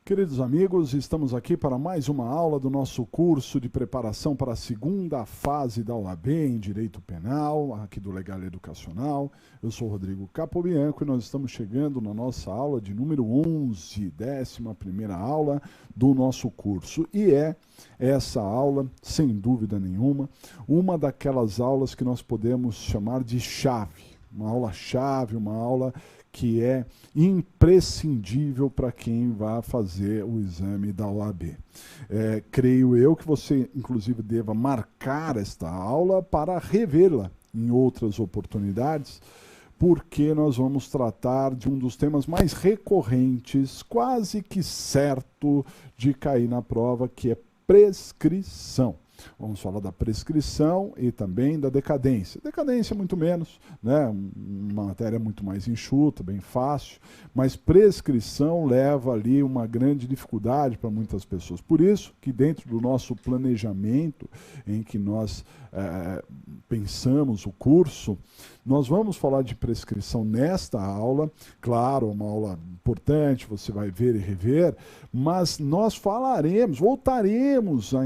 Queridos amigos, estamos aqui para mais uma aula do nosso curso de preparação para a segunda fase da OAB em Direito Penal, aqui do Legal Educacional. Eu sou Rodrigo Capobianco e nós estamos chegando na nossa aula de número 11, 11ª aula do nosso curso. E é essa aula, sem dúvida nenhuma, uma daquelas aulas que nós podemos chamar de chave. Uma aula-chave, uma aula que é imprescindível para quem vai fazer o exame da OAB. Creio eu que você, inclusive, deva marcar esta aula para revê-la em outras oportunidades, porque nós vamos tratar de um dos temas mais recorrentes, quase que certo de cair na prova, que é prescrição. Vamos falar da prescrição e também da decadência. Decadência muito menos, né? Uma matéria muito mais enxuta, bem fácil, mas prescrição leva ali uma grande dificuldade para muitas pessoas. Por isso que dentro do nosso planejamento, em que nós pensamos o curso, nós vamos falar de prescrição nesta aula. Claro, uma aula importante, você vai ver e rever, mas nós voltaremos a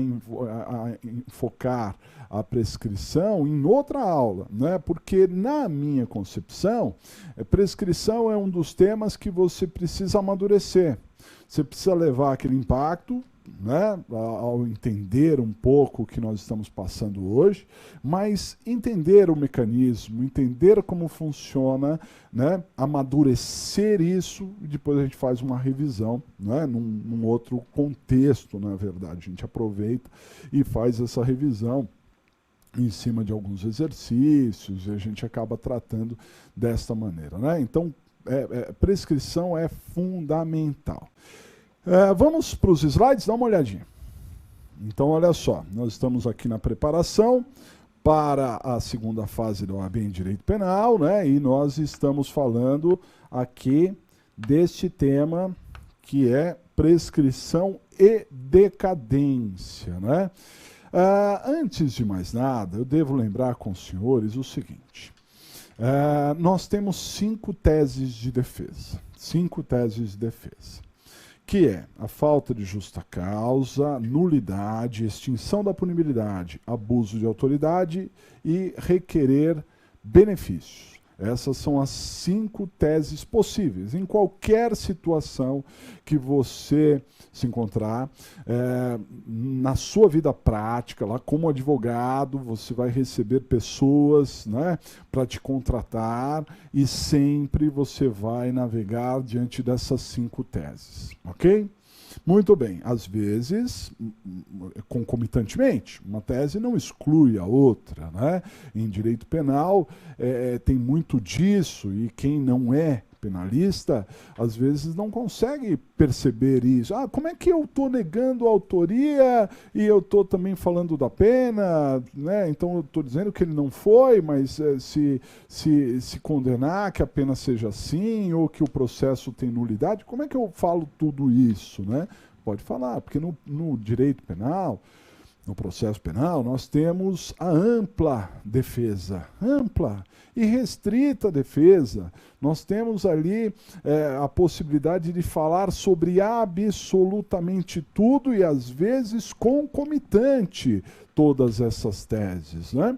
enfocar a prescrição em outra aula, né? Porque na minha concepção, prescrição é um dos temas que você precisa amadurecer. Você precisa levar aquele impacto, né, ao entender um pouco o que nós estamos passando hoje, mas entender o mecanismo, entender como funciona, né, amadurecer isso, e depois a gente faz uma revisão, né, num outro contexto, na verdade. A gente aproveita e faz essa revisão em cima de alguns exercícios, e a gente acaba tratando desta maneira, né? Então, prescrição é fundamental. Vamos para os slides, dá uma olhadinha. Então, olha só, nós estamos aqui na preparação para a segunda fase da OAB em Direito Penal, né? E nós estamos falando aqui deste tema que é prescrição e decadência, né? Antes de mais nada, eu devo lembrar com os senhores o seguinte. Nós temos 5 teses de defesa. 5 teses de defesa. Que é a falta de justa causa, nulidade, extinção da punibilidade, abuso de autoridade e requerer benefícios. Essas são as 5 teses possíveis. Em qualquer situação que você se encontrar, na sua vida prática, lá como advogado, você vai receber pessoas, né, para te contratar e sempre você vai navegar diante dessas 5 teses, ok? Muito bem, às vezes, concomitantemente, uma tese não exclui a outra, né? Em direito penal tem muito disso, e quem não é penalista, às vezes não consegue perceber isso. Como é que eu estou negando a autoria e eu estou também falando da pena, né? Então eu estou dizendo que ele não foi, mas se condenar que a pena seja assim, ou que o processo tem nulidade, como é que eu falo tudo isso, né? Pode falar, porque no direito penal, no processo penal, nós temos a ampla defesa, ampla e restrita defesa. Nós temos ali a possibilidade de falar sobre absolutamente tudo e, às vezes, concomitante todas essas teses, né?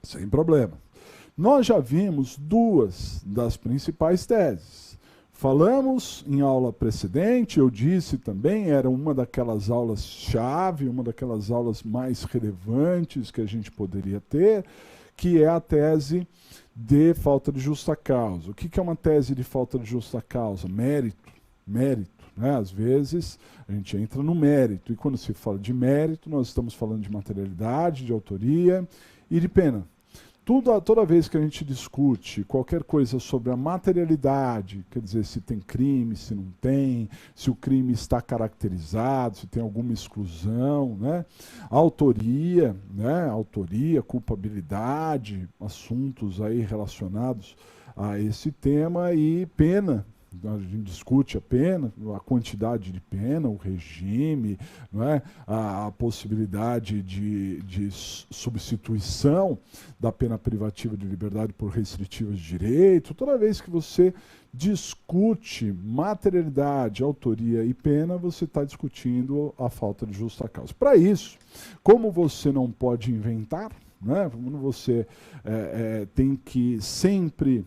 Sem problema. Nós já vimos 2 das principais teses. Falamos em aula precedente, eu disse também, era uma daquelas aulas-chave, uma daquelas aulas mais relevantes que a gente poderia ter, que é a tese de falta de justa causa. O que é uma tese de falta de justa causa? Mérito, né? Às vezes a gente entra no mérito, e quando se fala de mérito, nós estamos falando de materialidade, de autoria e de pena. Toda vez que a gente discute qualquer coisa sobre a materialidade, quer dizer, se tem crime, se não tem, se o crime está caracterizado, se tem alguma exclusão, né? Autoria, né? Autoria, culpabilidade, assuntos aí relacionados a esse tema, e pena, A gente discute a pena, a quantidade de pena, o regime, não é? A possibilidade de substituição da pena privativa de liberdade por restritiva de direito. Toda vez que você discute materialidade, autoria e pena, você está discutindo a falta de justa causa. Para isso, como você não pode inventar, né? Como você tem que sempre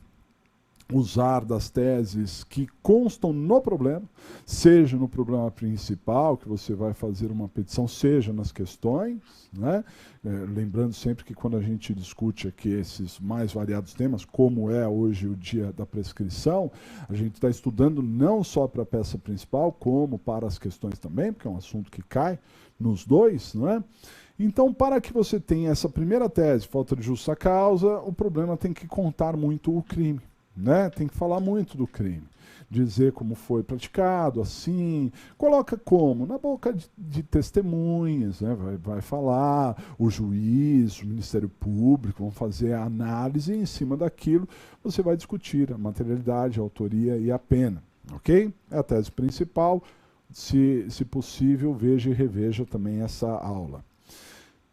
usar das teses que constam no problema, seja no problema principal, que você vai fazer uma petição, seja nas questões, né? Lembrando sempre que quando a gente discute aqui esses mais variados temas, como é hoje o dia da prescrição, a gente está estudando não só para a peça principal, como para as questões também, porque é um assunto que cai nos dois, né? Então, para que você tenha essa primeira tese, falta de justa causa, o problema tem que contar muito o crime. Né? Tem que falar muito do crime, dizer como foi praticado, assim, coloca como? Na boca de testemunhas, né? Vai falar, o juiz, o Ministério Público vão fazer a análise e em cima daquilo você vai discutir a materialidade, a autoria e a pena, ok? É a tese principal, se possível, veja e reveja também essa aula.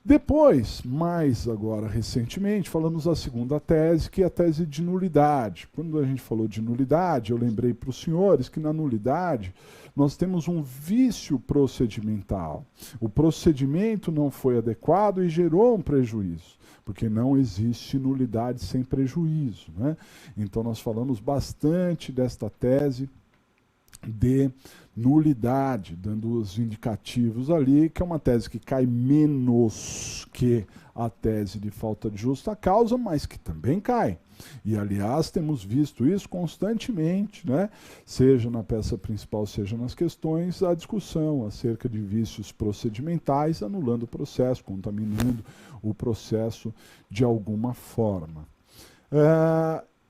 Depois, mais agora recentemente, falamos da segunda tese, que é a tese de nulidade. Quando a gente falou de nulidade, eu lembrei para os senhores que na nulidade nós temos um vício procedimental. O procedimento não foi adequado e gerou um prejuízo, porque não existe nulidade sem prejuízo, né? Então nós falamos bastante desta tese de nulidade, dando os indicativos ali, que é uma tese que cai menos que a tese de falta de justa causa, mas que também cai. E, aliás, temos visto isso constantemente, né? Seja na peça principal, seja nas questões, a discussão acerca de vícios procedimentais, anulando o processo, contaminando o processo de alguma forma.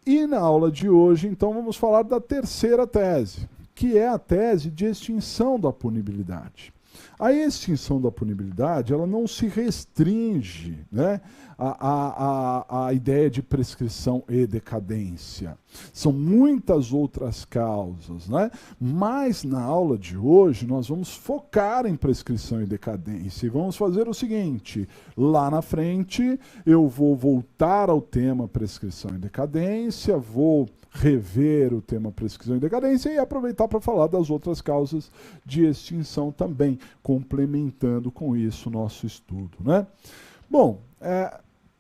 E na aula de hoje, então, vamos falar da terceira tese, que é a tese de extinção da punibilidade. A extinção da punibilidade, ela não se restringe, né, à ideia de prescrição e decadência. São muitas outras causas, né? Mas na aula de hoje nós vamos focar em prescrição e decadência e vamos fazer o seguinte: lá na frente eu vou voltar ao tema prescrição e decadência, vou rever o tema prescrição e decadência e aproveitar para falar das outras causas de extinção também, complementando com isso o nosso estudo, né? Bom,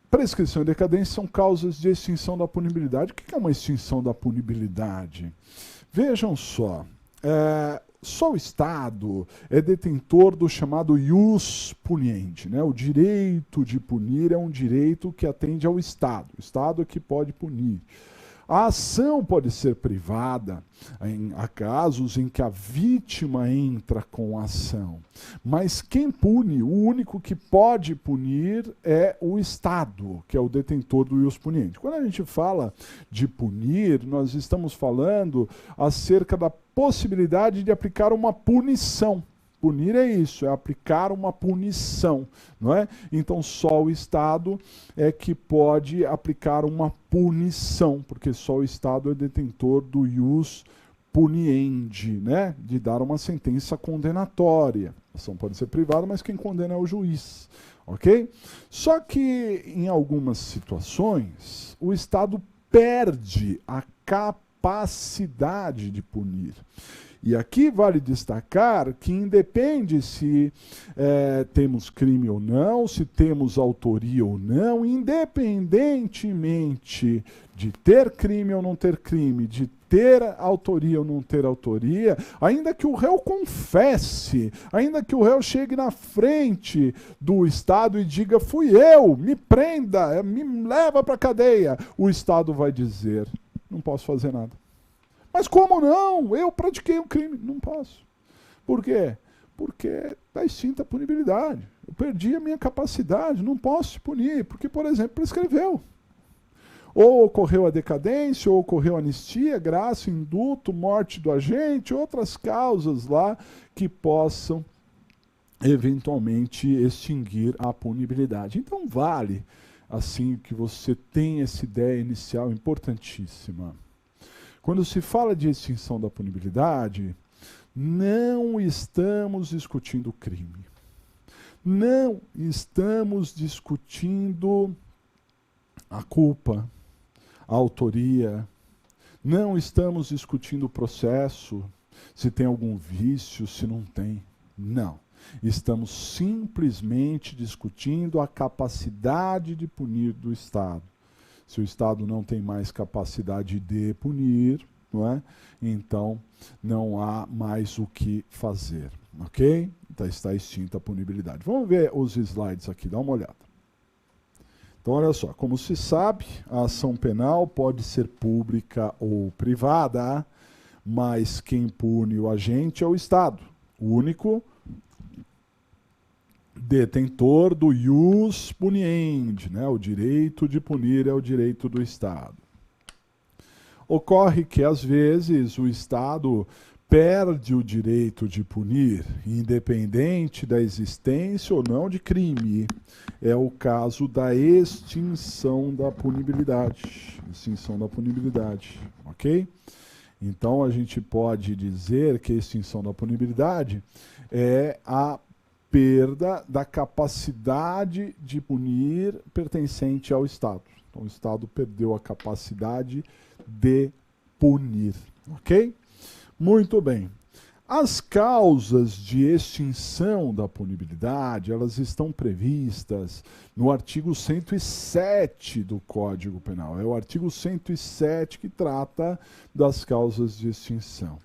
prescrição e decadência são causas de extinção da punibilidade. O que é uma extinção da punibilidade? Vejam só, só o Estado é detentor do chamado ius puniendi, né? O direito de punir é um direito que atende ao Estado. O Estado é que pode punir. A ação pode ser privada, há casos em que a vítima entra com a ação. Mas quem pune, o único que pode punir é o Estado, que é o detentor do ius puniendi. Quando a gente fala de punir, nós estamos falando acerca da possibilidade de aplicar uma punição. Punir é isso, é aplicar uma punição, não é? Então só o Estado é que pode aplicar uma punição, porque só o Estado é detentor do ius puniendi, né? De dar uma sentença condenatória. A ação pode ser privada, mas quem condena é o juiz, ok? Só que em algumas situações o Estado perde a capacidade de punir. E aqui vale destacar que independe se temos crime ou não, se temos autoria ou não, independentemente de ter crime ou não ter crime, de ter autoria ou não ter autoria, ainda que o réu confesse, ainda que o réu chegue na frente do Estado e diga: fui eu, me prenda, me leva para a cadeia, o Estado vai dizer: não posso fazer nada. Mas como não? Eu pratiquei um crime. Não posso. Por quê? Porque está extinta a punibilidade. Eu perdi a minha capacidade, não posso te punir, porque, por exemplo, prescreveu. Ou ocorreu a decadência, ou ocorreu a anistia, graça, indulto, morte do agente, outras causas lá que possam eventualmente extinguir a punibilidade. Então vale, assim, que você tenha essa ideia inicial importantíssima. Quando se fala de extinção da punibilidade, não estamos discutindo crime. Não estamos discutindo a culpa, a autoria. Não estamos discutindo o processo, se tem algum vício, se não tem. Não. Estamos simplesmente discutindo a capacidade de punir do Estado. Se o Estado não tem mais capacidade de punir, não é? Então não há mais o que fazer, ok? Então está extinta a punibilidade. Vamos ver os slides aqui, dá uma olhada. Então olha só, como se sabe, a ação penal pode ser pública ou privada, mas quem pune o agente é o Estado, o único detentor do ius puniendi, né? O direito de punir é o direito do Estado. Ocorre que, às vezes, o Estado perde o direito de punir, independente da existência ou não de crime. É o caso da extinção da punibilidade. Extinção da punibilidade, ok? Então, a gente pode dizer que a extinção da punibilidade é a perda da capacidade de punir pertencente ao Estado. Então, o Estado perdeu a capacidade de punir, ok? Muito bem. As causas de extinção da punibilidade, elas estão previstas no artigo 107 do Código Penal. É o artigo 107 que trata das causas de extinção.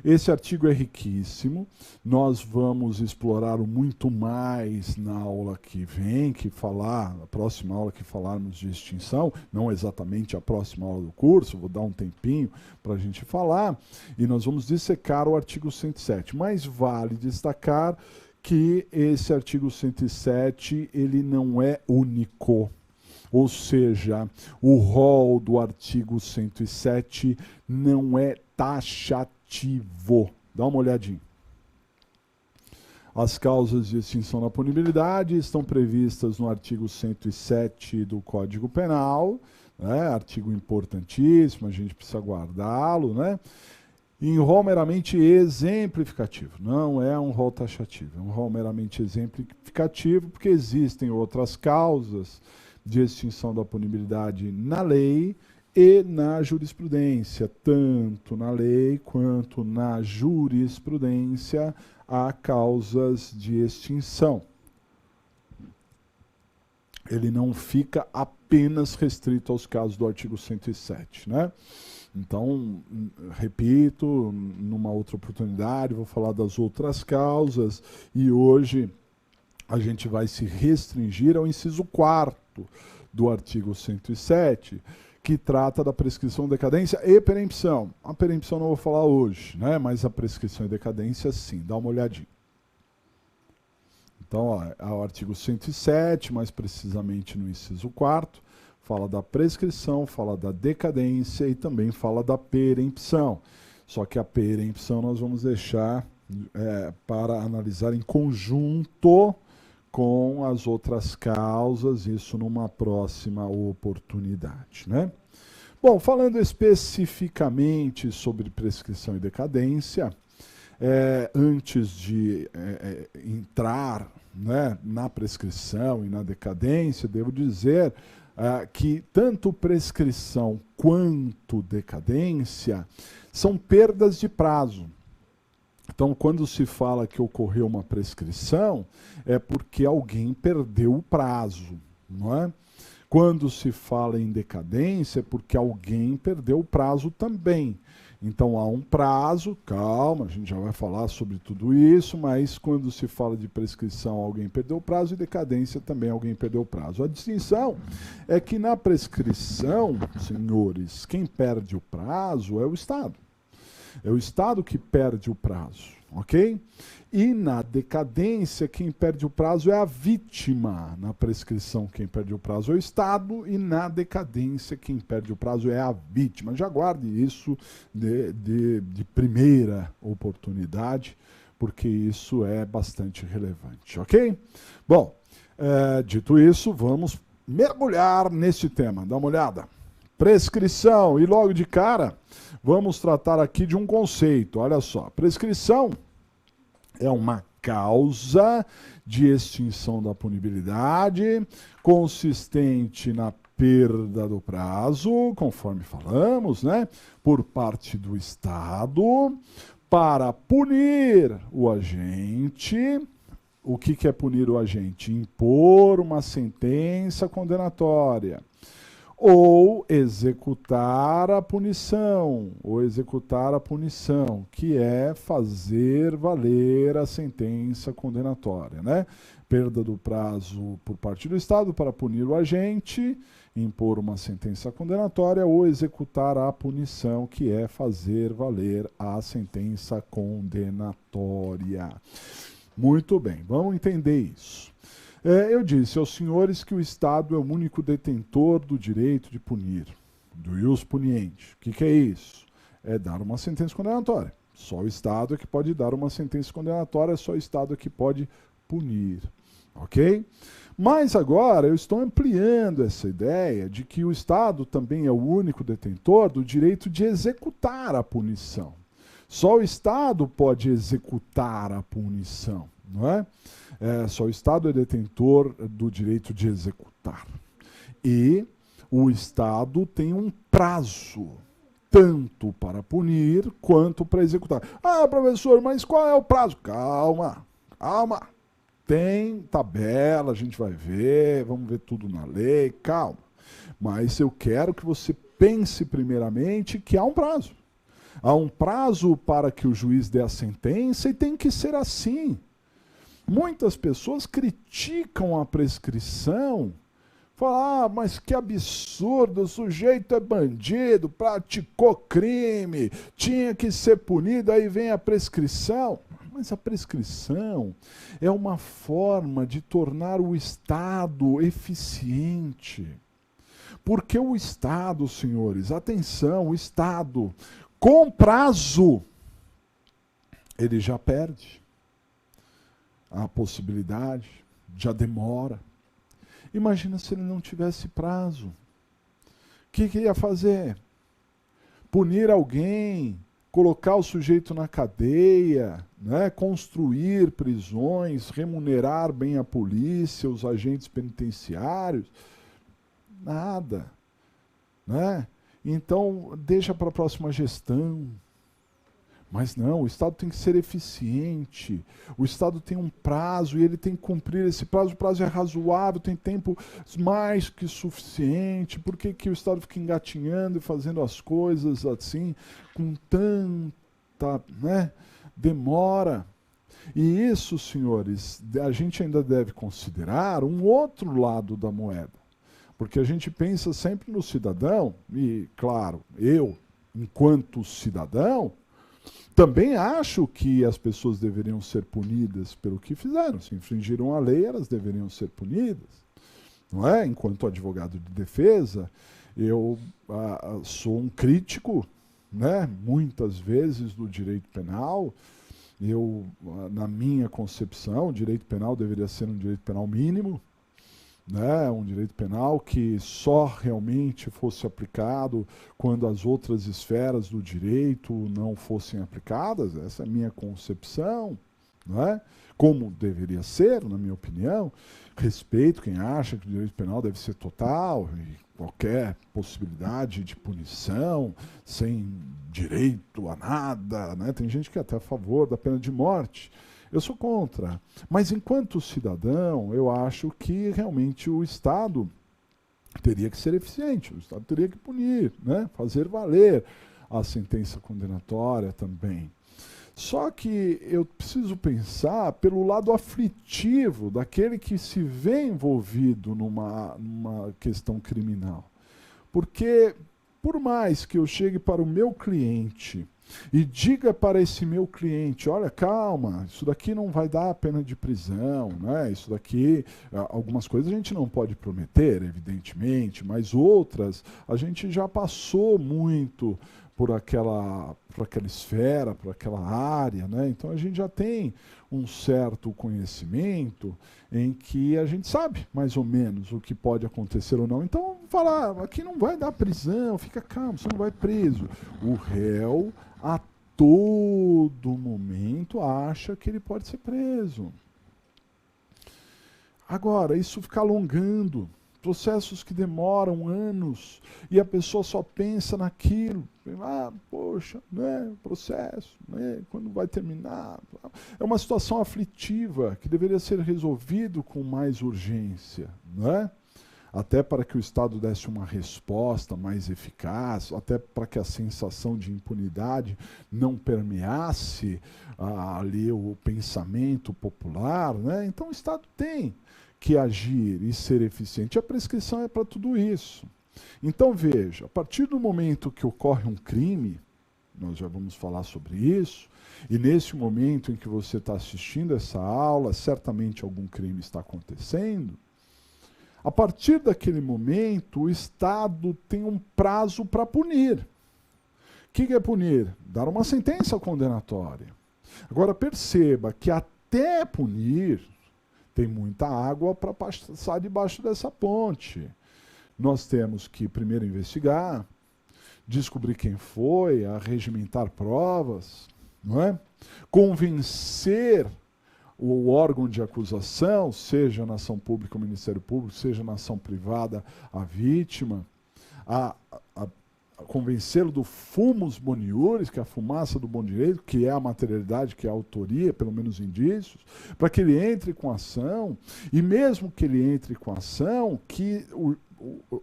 Esse artigo é riquíssimo, nós vamos explorá-lo muito mais na aula que vem, a próxima aula que falarmos de extinção, não exatamente a próxima aula do curso, vou dar um tempinho para a gente falar, e nós vamos dissecar o artigo 107, mas vale destacar que esse artigo 107, ele não é único. Ou seja, o rol do artigo 107 não é taxativo. Dá uma olhadinha. As causas de extinção da punibilidade estão previstas no artigo 107 do Código Penal, né? Artigo importantíssimo, a gente precisa guardá-lo, né? Em rol meramente exemplificativo, não é um rol taxativo, é um rol meramente exemplificativo, porque existem outras causas de extinção da punibilidade na lei e na jurisprudência. Tanto na lei quanto na jurisprudência há causas de extinção. Ele não fica apenas restrito aos casos do artigo 107, né? Então, repito, numa outra oportunidade, vou falar das outras causas e hoje a gente vai se restringir ao inciso 4º do artigo 107, que trata da prescrição, decadência e perempção. A perempção não vou falar hoje, né? Mas a prescrição e decadência sim, dá uma olhadinha. Então, ó, é o artigo 107, mais precisamente no inciso 4º, fala da prescrição, fala da decadência e também fala da perempção. Só que a perempção nós vamos deixar para analisar em conjunto com as outras causas, isso numa próxima oportunidade, né? Bom, falando especificamente sobre prescrição e decadência, antes de entrar, né, na prescrição e na decadência, devo dizer que tanto prescrição quanto decadência são perdas de prazo. Então, quando se fala que ocorreu uma prescrição, é porque alguém perdeu o prazo, não é? Quando se fala em decadência, é porque alguém perdeu o prazo também. Então, há um prazo, calma, a gente já vai falar sobre tudo isso, mas quando se fala de prescrição, alguém perdeu o prazo, e decadência também alguém perdeu o prazo. A distinção é que na prescrição, senhores, quem perde o prazo é o Estado. É o Estado que perde o prazo, ok? E na decadência, quem perde o prazo é a vítima. Na prescrição, quem perde o prazo é o Estado, e na decadência, quem perde o prazo é a vítima. Já guarde isso de primeira oportunidade, porque isso é bastante relevante, ok? Bom, dito isso, vamos mergulhar neste tema. Dá uma olhada. Prescrição. E logo de cara, vamos tratar aqui de um conceito. Olha só, prescrição é uma causa de extinção da punibilidade consistente na perda do prazo, conforme falamos, né, por parte do Estado, para punir o agente. O que é punir o agente? Impor uma sentença condenatória. Ou executar a punição, que é fazer valer a sentença condenatória, né? Perda do prazo por parte do Estado para punir o agente, impor uma sentença condenatória ou executar a punição, que é fazer valer a sentença condenatória. Muito bem, vamos entender isso. Eu disse aos senhores que o Estado é o único detentor do direito de punir, do ius puniendi. O que é isso? É dar uma sentença condenatória. Só o Estado é que pode dar uma sentença condenatória, só o Estado é que pode punir. Ok? Mas agora eu estou ampliando essa ideia de que o Estado também é o único detentor do direito de executar a punição. Só o Estado pode executar a punição, não é? Só o Estado é detentor do direito de executar. E o Estado tem um prazo, tanto para punir quanto para executar. Ah, professor, mas qual é o prazo? Calma, calma. Tem tabela, a gente vai ver, vamos ver tudo na lei, calma. Mas eu quero que você pense primeiramente que há um prazo. Há um prazo para que o juiz dê a sentença e tem que ser assim. Muitas pessoas criticam a prescrição, falam, mas que absurdo, o sujeito é bandido, praticou crime, tinha que ser punido, aí vem a prescrição. Mas a prescrição é uma forma de tornar o Estado eficiente. Porque o Estado, senhores, atenção, o Estado, com prazo, ele já perde a possibilidade, já demora. Imagina se ele não tivesse prazo. O que ia fazer? Punir alguém, colocar o sujeito na cadeia, né? Construir prisões, remunerar bem a polícia, os agentes penitenciários. Nada. Né? Então, deixa para a próxima gestão. Mas não, o Estado tem que ser eficiente. O Estado tem um prazo e ele tem que cumprir esse prazo. O prazo é razoável, tem tempo mais que suficiente. Por que o Estado fica engatinhando e fazendo as coisas assim, com tanta, né, demora? E isso, senhores, a gente ainda deve considerar um outro lado da moeda. Porque a gente pensa sempre no cidadão, e, claro, eu, enquanto cidadão, também acho que as pessoas deveriam ser punidas pelo que fizeram. Se infringiram a lei, elas deveriam ser punidas. Não é? Enquanto advogado de defesa, eu sou um crítico, né, muitas vezes, do direito penal. Na minha concepção, o direito penal deveria ser um direito penal mínimo, né, um direito penal que só realmente fosse aplicado quando as outras esferas do direito não fossem aplicadas. Essa é a minha concepção, né? Como deveria ser, na minha opinião. Respeito quem acha que o direito penal deve ser total e qualquer possibilidade de punição, sem direito a nada, né? Tem gente que é até a favor da pena de morte. Eu sou contra, mas enquanto cidadão, eu acho que realmente o Estado teria que ser eficiente, o Estado teria que punir, né? Fazer valer a sentença condenatória também. Só que eu preciso pensar pelo lado aflitivo daquele que se vê envolvido numa questão criminal. Porque, por mais que eu chegue para o meu cliente e diga para esse meu cliente, olha, calma, isso daqui não vai dar pena de prisão, né? Isso daqui, algumas coisas a gente não pode prometer, evidentemente, mas outras a gente já passou muito por aquela esfera, por aquela área, né? Então a gente já tem um certo conhecimento em que a gente sabe mais ou menos o que pode acontecer ou não. Então, falar, aqui não vai dar prisão, fica calmo, você não vai preso. O réu, a todo momento, acha que ele pode ser preso. Agora, isso fica alongando. Processos que demoram anos e a pessoa só pensa naquilo. Poxa, né, processo, né, quando vai terminar? É uma situação aflitiva que deveria ser resolvido com mais urgência, né? Até para que o Estado desse uma resposta mais eficaz, até para que a sensação de impunidade não permeasse ali o pensamento popular, né? Então o Estado tem que agir e ser eficiente. A prescrição é para tudo isso. Então veja, a partir do momento que ocorre um crime, nós já vamos falar sobre isso, e nesse momento em que você está assistindo essa aula, certamente algum crime está acontecendo, a partir daquele momento o Estado tem um prazo para punir. O que é punir? Dar uma sentença condenatória. Agora perceba que até punir, tem muita água para passar debaixo dessa ponte. Nós temos que primeiro investigar, descobrir quem foi, arregimentar provas, não é? Convencer o órgão de acusação, seja na ação pública ou Ministério Público, seja na ação privada, a vítima, a convencê-lo do fumus boniuris, que é a fumaça do bom direito, que é a materialidade, que é a autoria, pelo menos indícios, para que ele entre com a ação, e mesmo que ele entre com a ação, que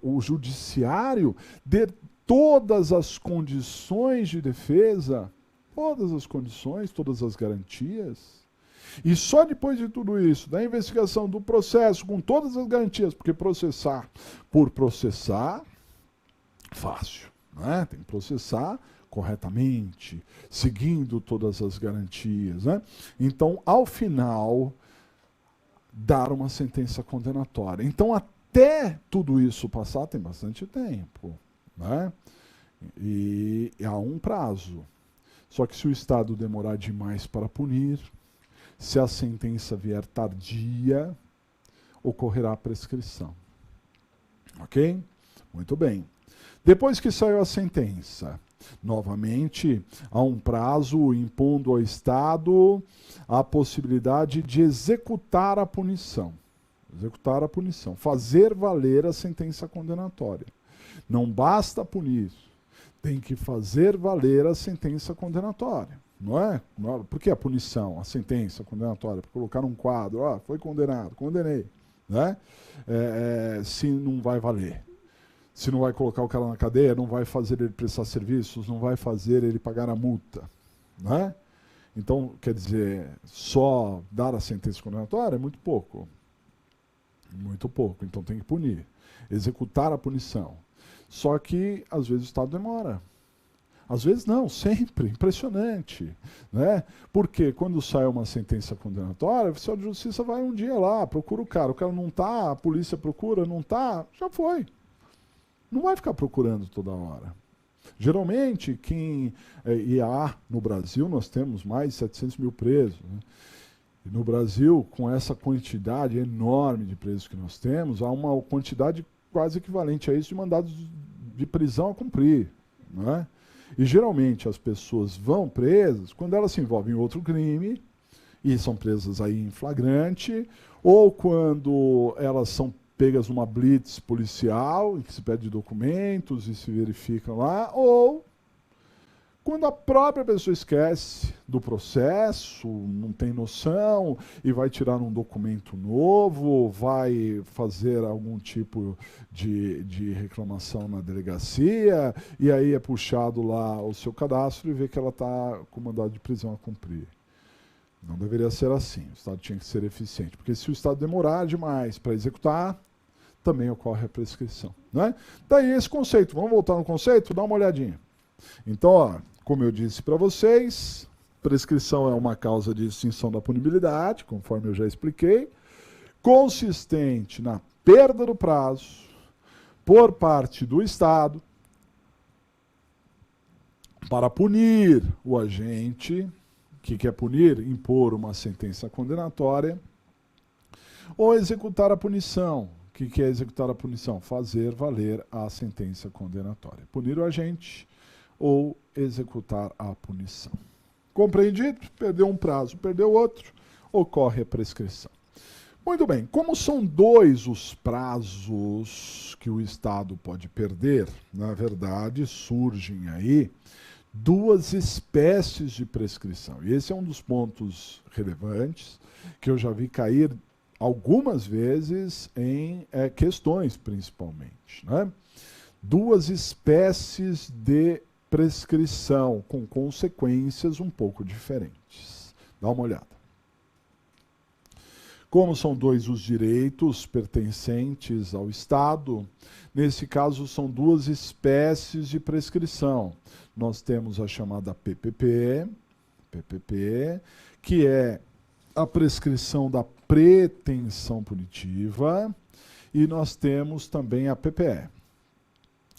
o judiciário dê todas as condições de defesa, todas as condições, todas as garantias. E só depois de tudo isso, da investigação, do processo, com todas as garantias, porque processar por processar, fácil. Né? Tem que processar corretamente, seguindo todas as garantias. Né? Então, ao final, dar uma sentença condenatória. Então, até tudo isso passar, tem bastante tempo. Né? E há um prazo. Só que se o Estado demorar demais para punir, se a sentença vier tardia, ocorrerá a prescrição. Ok? Muito bem. Depois que saiu a sentença, novamente, há um prazo impondo ao Estado a possibilidade de executar a punição. Executar a punição. Fazer valer a sentença condenatória. Não basta punir, tem que fazer valer a sentença condenatória. Não é? Por que a punição, a sentença condenatória? Para colocar num quadro, foi condenado, condenei. Né? Se não vai valer. Se não vai colocar o cara na cadeia, não vai fazer ele prestar serviços, não vai fazer ele pagar a multa. Né? Então, quer dizer, só dar a sentença condenatória é muito pouco. Muito pouco. Então tem que punir. Executar a punição. Só que, às vezes, o Estado demora. Às vezes não, sempre. Impressionante. Né? Porque quando sai uma sentença condenatória, o oficial de justiça vai um dia lá, procura o cara não está, a polícia procura, não está, já foi. Não vai ficar procurando toda hora. Geralmente, no Brasil, nós temos mais de 700 mil presos. Né? E no Brasil, com essa quantidade enorme de presos que nós temos, há uma quantidade quase equivalente a isso de mandados de prisão a cumprir. Né? E geralmente as pessoas vão presas quando elas se envolvem em outro crime, e são presas aí em flagrante, ou quando elas são pegas numa blitz policial, em que se pede documentos e se verificam lá, ou quando a própria pessoa esquece do processo, não tem noção, e vai tirar um documento novo, vai fazer algum tipo de reclamação na delegacia, e aí é puxado lá o seu cadastro e vê que ela está com mandado de prisão a cumprir. Não deveria ser assim, o Estado tinha que ser eficiente, porque se o Estado demorar demais para executar, também ocorre a prescrição. Né? Daí esse conceito, vamos voltar no conceito? Dá uma olhadinha. Então, como eu disse para vocês, prescrição é uma causa de extinção da punibilidade, conforme eu já expliquei, consistente na perda do prazo por parte do Estado Para punir o agente, o que é punir? Impor uma sentença condenatória ou executar a punição. O que é executar a punição? Fazer valer a sentença condenatória. Punir o agente ou executar a punição. Compreendido? Perdeu um prazo, perdeu outro, ocorre a prescrição. Muito bem, como são dois os prazos que o Estado pode perder, na verdade surgem aí duas espécies de prescrição. E esse é um dos pontos relevantes que eu já vi cair algumas vezes em questões, principalmente, né? Duas espécies de prescrição com consequências um pouco diferentes. Dá uma olhada. Como são dois os direitos pertencentes ao Estado, nesse caso são duas espécies de prescrição. Nós temos a chamada PPP, que é a prescrição da pretensão punitiva, e nós temos também a PPE.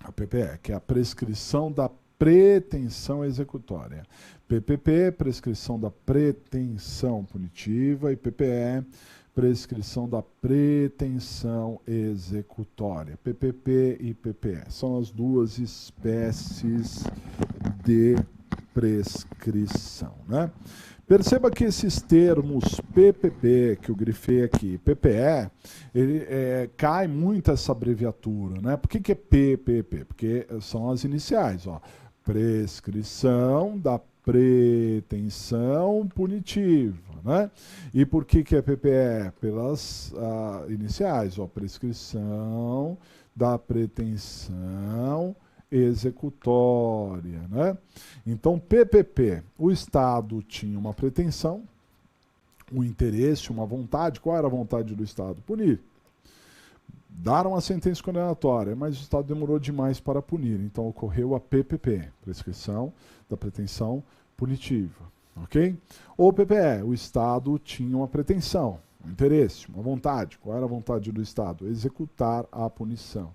A PPE, que é a prescrição da pretensão executória. PPP, prescrição da pretensão punitiva, e PPE, prescrição da pretensão executória. PPP e PPE são as duas espécies de prescrição, né? Perceba que esses termos PPP, que eu grifei aqui, PPE, ele cai muito essa abreviatura, né? Por que é PPP? Porque são as iniciais, ó. Prescrição da pretensão punitiva, né? E por que é PPE? Pelas iniciais, ó. Prescrição da pretensão executória, né? Então, PPP, o Estado tinha uma pretensão, um interesse, uma vontade. Qual era a vontade do Estado? Punir. Dar uma sentença condenatória, mas o Estado demorou demais para punir. Então, ocorreu a PPP, prescrição da pretensão punitiva, ok? Ou PPE, o Estado tinha uma pretensão, um interesse, uma vontade. Qual era a vontade do Estado? Executar a punição.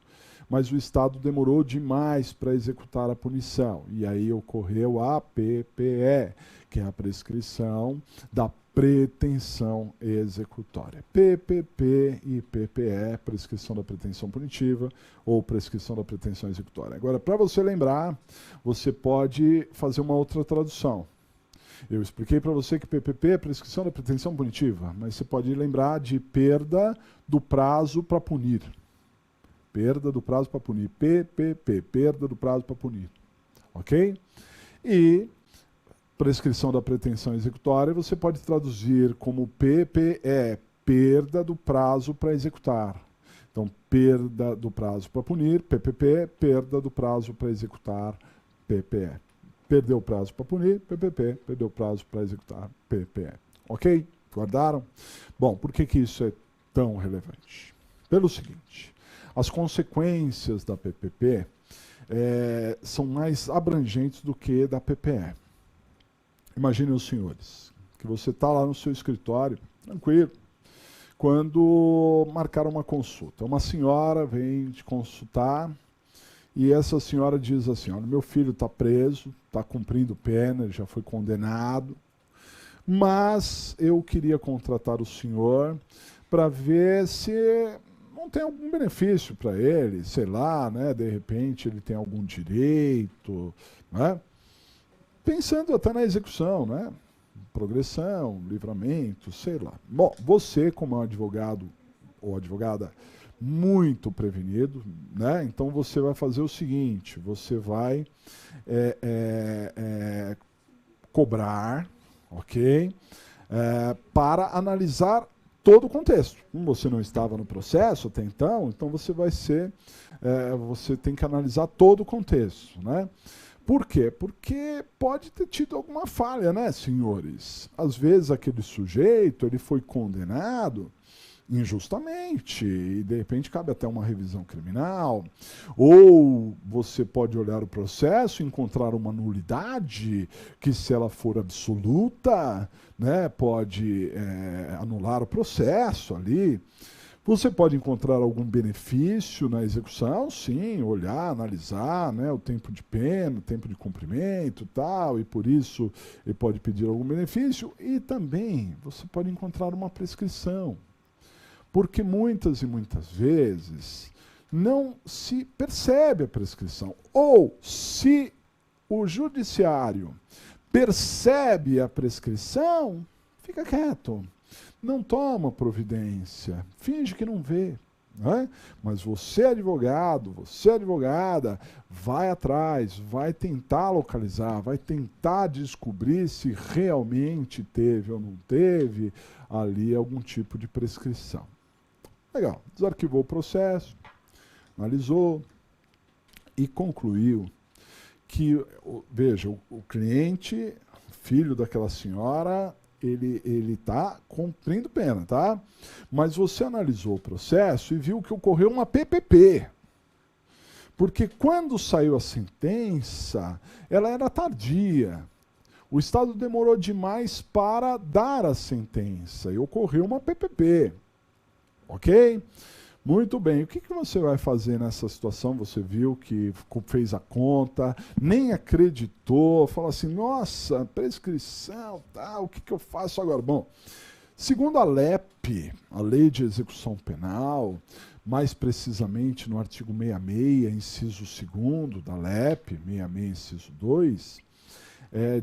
Mas o Estado demorou demais para executar a punição. E aí ocorreu a PPE, que é a prescrição da pretensão executória. PPP e PPE, prescrição da pretensão punitiva ou prescrição da pretensão executória. Agora, para você lembrar, você pode fazer uma outra tradução. Eu expliquei para você que PPP é prescrição da pretensão punitiva, mas você pode lembrar de perda do prazo para punir. Perda do prazo para punir. PPP, perda do prazo para punir. Ok? E prescrição da pretensão executória você pode traduzir como PPE, perda do prazo para executar. Então, perda do prazo para punir, PPP, perda do prazo para executar, PPE. Perdeu o prazo para punir, PPP, perdeu o prazo para executar, PPE. Ok? Guardaram? Bom, por que isso é tão relevante? Pelo seguinte, as consequências da PPP são mais abrangentes do que da PPE. Imaginem os senhores, que você está lá no seu escritório, tranquilo, quando marcaram uma consulta. Uma senhora vem te consultar e essa senhora diz assim, olha, meu filho está preso, está cumprindo pena, já foi condenado, mas eu queria contratar o senhor para ver se não tem algum benefício para ele, sei lá, né? De repente ele tem algum direito, né? Pensando até na execução, né? Progressão, livramento, sei lá. Bom, você como advogado ou advogada muito prevenido, né? Então você vai fazer o seguinte, você vai cobrar, ok? Para analisar todo o contexto. Como você não estava no processo até então você vai ser, você tem que analisar todo o contexto, né? Por quê? Porque pode ter tido alguma falha, né, senhores? Às vezes aquele sujeito, ele foi condenado injustamente e de repente cabe até uma revisão criminal, ou você pode olhar o processo e encontrar uma nulidade que, se ela for absoluta, né, pode anular o processo ali. Você pode encontrar algum benefício na execução, sim, olhar, analisar, né, o tempo de pena, o tempo de cumprimento, tal, e por isso ele pode pedir algum benefício, e também você pode encontrar uma prescrição, porque muitas e muitas vezes não se percebe a prescrição, ou se o judiciário percebe a prescrição, fica quieto. Não toma providência, finge que não vê. Né? Mas você, advogado, você, advogada, vai atrás, vai tentar localizar, vai tentar descobrir se realmente teve ou não teve ali algum tipo de prescrição. Legal, desarquivou o processo, analisou e concluiu que, veja, o cliente, filho daquela senhora, ele está cumprindo pena, tá? Mas você analisou o processo e viu que ocorreu uma PPP. Porque quando saiu a sentença, ela era tardia. O Estado demorou demais para dar a sentença e ocorreu uma PPP. Ok? Muito bem, o que você vai fazer nessa situação? Você viu que fez a conta, nem acreditou, fala assim, nossa, prescrição, tá, o que eu faço agora? Bom, segundo a LEP, a Lei de Execução Penal, mais precisamente no artigo 66, inciso 2º da LEP, 66, inciso 2,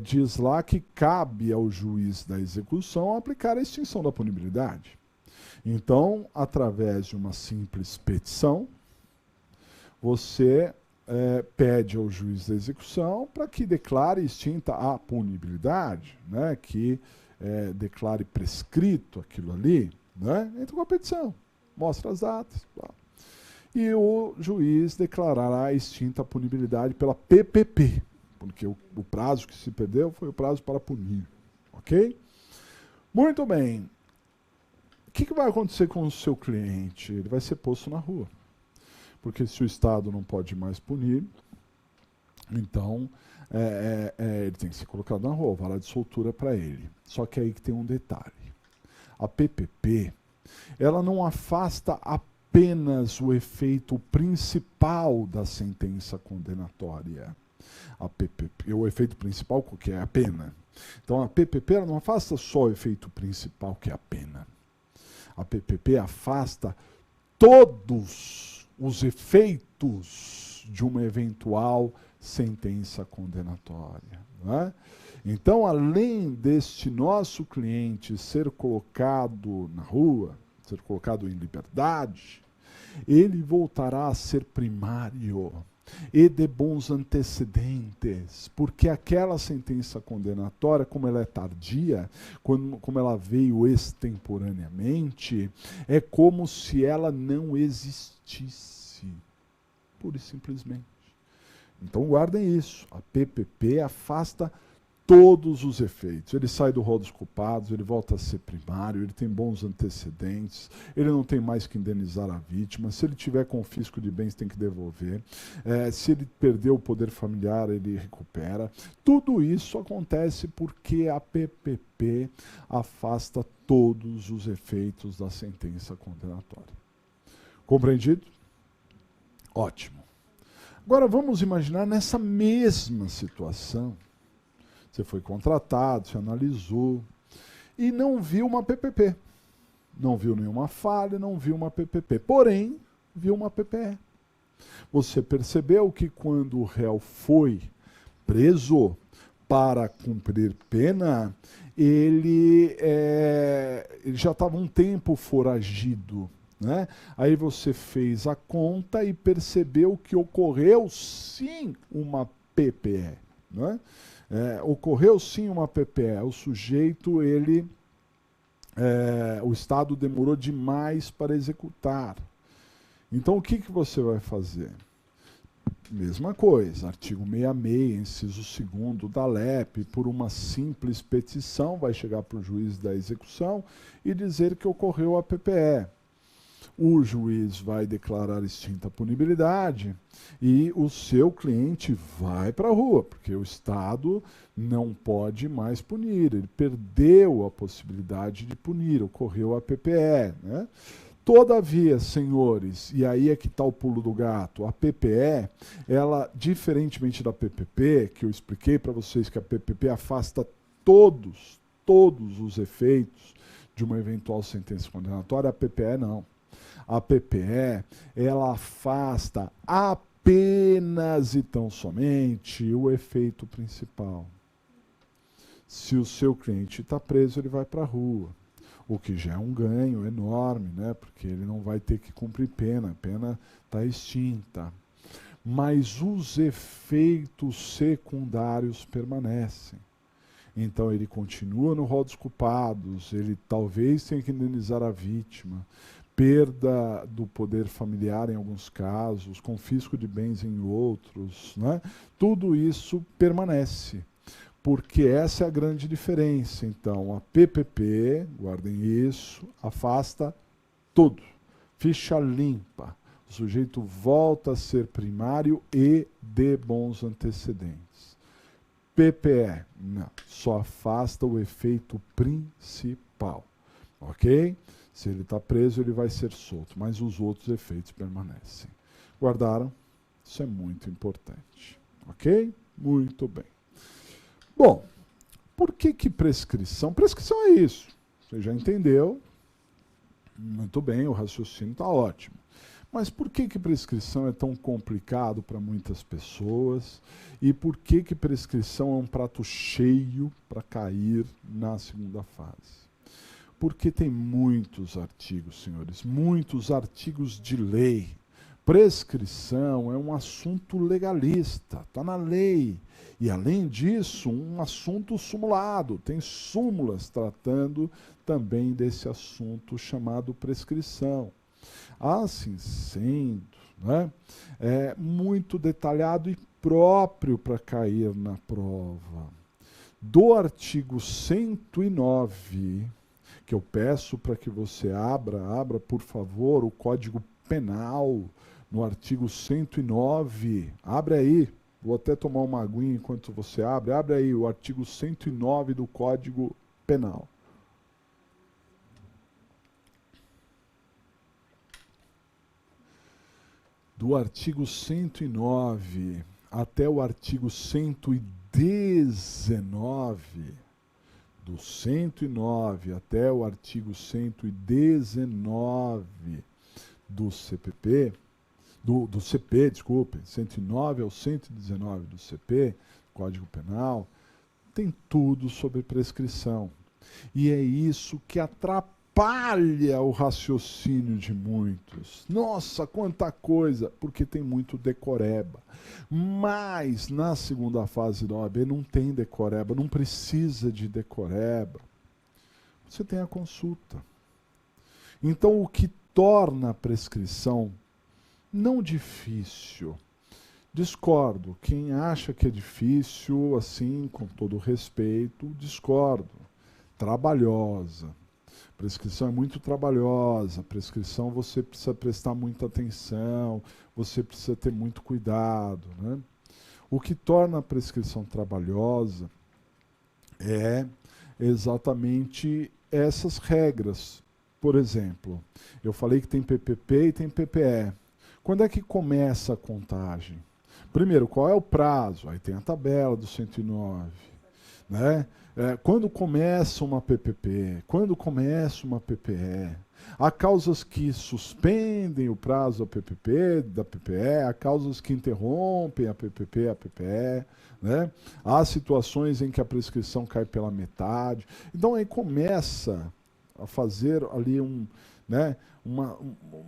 diz lá que cabe ao juiz da execução aplicar a extinção da punibilidade. Então, através de uma simples petição, você pede ao juiz da execução para que declare extinta a punibilidade, né, que declare prescrito aquilo ali, né, entra com a petição, mostra as datas. Tá. E o juiz declarará extinta a punibilidade pela PPP, porque o prazo que se perdeu foi o prazo para punir. Ok? Muito bem. O que vai acontecer com o seu cliente? Ele vai ser posto na rua. Porque se o Estado não pode mais punir, então ele tem que ser colocado na rua, vara de soltura para ele. Só que aí que tem um detalhe. A PPP, ela não afasta apenas o efeito principal da sentença condenatória. A PPP, o efeito principal, que é a pena. Então a PPP ela não afasta só o efeito principal, que é a pena. A PPP afasta todos os efeitos de uma eventual sentença condenatória. Né? Então, além deste nosso cliente ser colocado na rua, ser colocado em liberdade, ele voltará a ser primário e de bons antecedentes, porque aquela sentença condenatória, como ela é tardia, como ela veio extemporaneamente, é como se ela não existisse, pura e simplesmente. Então guardem isso, a PPP afasta todos os efeitos. Ele sai do rol dos culpados, ele volta a ser primário, ele tem bons antecedentes, ele não tem mais que indenizar a vítima, se ele tiver confisco de bens tem que devolver, se ele perdeu o poder familiar ele recupera. Tudo isso acontece porque a PPP afasta todos os efeitos da sentença condenatória. Compreendido? Ótimo. Agora vamos imaginar nessa mesma situação. Você foi contratado, você analisou e não viu uma PPP. Não viu nenhuma falha, não viu uma PPP. Porém, viu uma PPE. Você percebeu que quando o réu foi preso para cumprir pena, ele já estava um tempo foragido. Né? Aí você fez a conta e percebeu que ocorreu sim uma PPE. Né? Ocorreu sim uma PPE, o sujeito, o Estado demorou demais para executar. Então o que você vai fazer? Mesma coisa, artigo 66, inciso 2º da LEP, por uma simples petição, vai chegar para o juiz da execução e dizer que ocorreu a PPE. O juiz vai declarar extinta a punibilidade e o seu cliente vai para a rua, porque o Estado não pode mais punir, ele perdeu a possibilidade de punir, ocorreu a PPE. Né? Todavia, senhores, e aí é que está o pulo do gato, a PPE, ela, diferentemente da PPP, que eu expliquei para vocês que a PPP afasta todos os efeitos de uma eventual sentença condenatória, a PPE não. A PPE, ela afasta apenas e tão somente o efeito principal. Se o seu cliente está preso, ele vai para a rua. O que já é um ganho enorme, né? Porque ele não vai ter que cumprir pena, a pena está extinta. Mas os efeitos secundários permanecem. Então ele continua no rol dos culpados, ele talvez tenha que indenizar a vítima, perda do poder familiar em alguns casos, confisco de bens em outros, né? Tudo isso permanece. Porque essa é a grande diferença. Então, a PPP, guardem isso, afasta tudo. Ficha limpa. O sujeito volta a ser primário e de bons antecedentes. PPE, não. Só afasta o efeito principal. Ok? Se ele está preso, ele vai ser solto, mas os outros efeitos permanecem. Guardaram? Isso é muito importante. Ok? Muito bem. Bom, por que prescrição? Prescrição é isso. Você já entendeu? Muito bem, o raciocínio está ótimo. Mas por que prescrição é tão complicado para muitas pessoas? E por que prescrição é um prato cheio para cair na segunda fase? Porque tem muitos artigos, senhores, muitos artigos de lei. Prescrição é um assunto legalista, está na lei. E, além disso, um assunto sumulado. Tem súmulas tratando também desse assunto chamado prescrição. Assim sendo, né, é muito detalhado e próprio para cair na prova. Do artigo 109, que eu peço para que você abra, por favor, o Código Penal, no artigo 109. Abre aí. Vou até tomar uma aguinha enquanto você abre. Abre aí o artigo 109 do Código Penal. Do artigo 109 até o artigo 119, do 109 até o artigo 119 do CPP, do CP, desculpe, 109 ao 119 do CP, Código Penal, tem tudo sobre prescrição. E é isso que atrapalha o raciocínio de muitos. Nossa, quanta coisa! Porque tem muito decoreba. Mas na segunda fase da OAB não tem decoreba, não precisa de decoreba. Você tem a consulta. Então, o que torna a prescrição não difícil. Discordo. Quem acha que é difícil, assim, com todo respeito, discordo. Trabalhosa. Prescrição é muito trabalhosa. Prescrição você precisa prestar muita atenção, você precisa ter muito cuidado, né? O que torna a prescrição trabalhosa é exatamente essas regras. Por exemplo, eu falei que tem PPP e tem PPE. Quando é que começa a contagem? Primeiro, qual é o prazo? Aí tem a tabela do 109. Né? Quando começa uma PPP? Quando começa uma PPE? Há causas que suspendem o prazo da PPE, há causas que interrompem a PPP, a PPE. Né? Há situações em que a prescrição cai pela metade. Então aí começa a fazer ali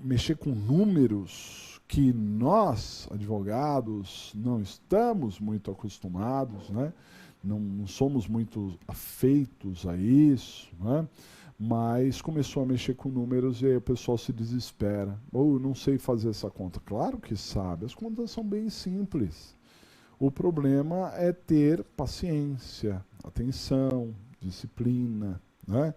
mexer com números que nós, advogados, não estamos muito acostumados, né? Não somos muito afeitos a isso, né? Mas começou a mexer com números e aí o pessoal se desespera. Ou não sei fazer essa conta. Claro que sabe, as contas são bem simples. O problema é ter paciência, atenção, disciplina, né?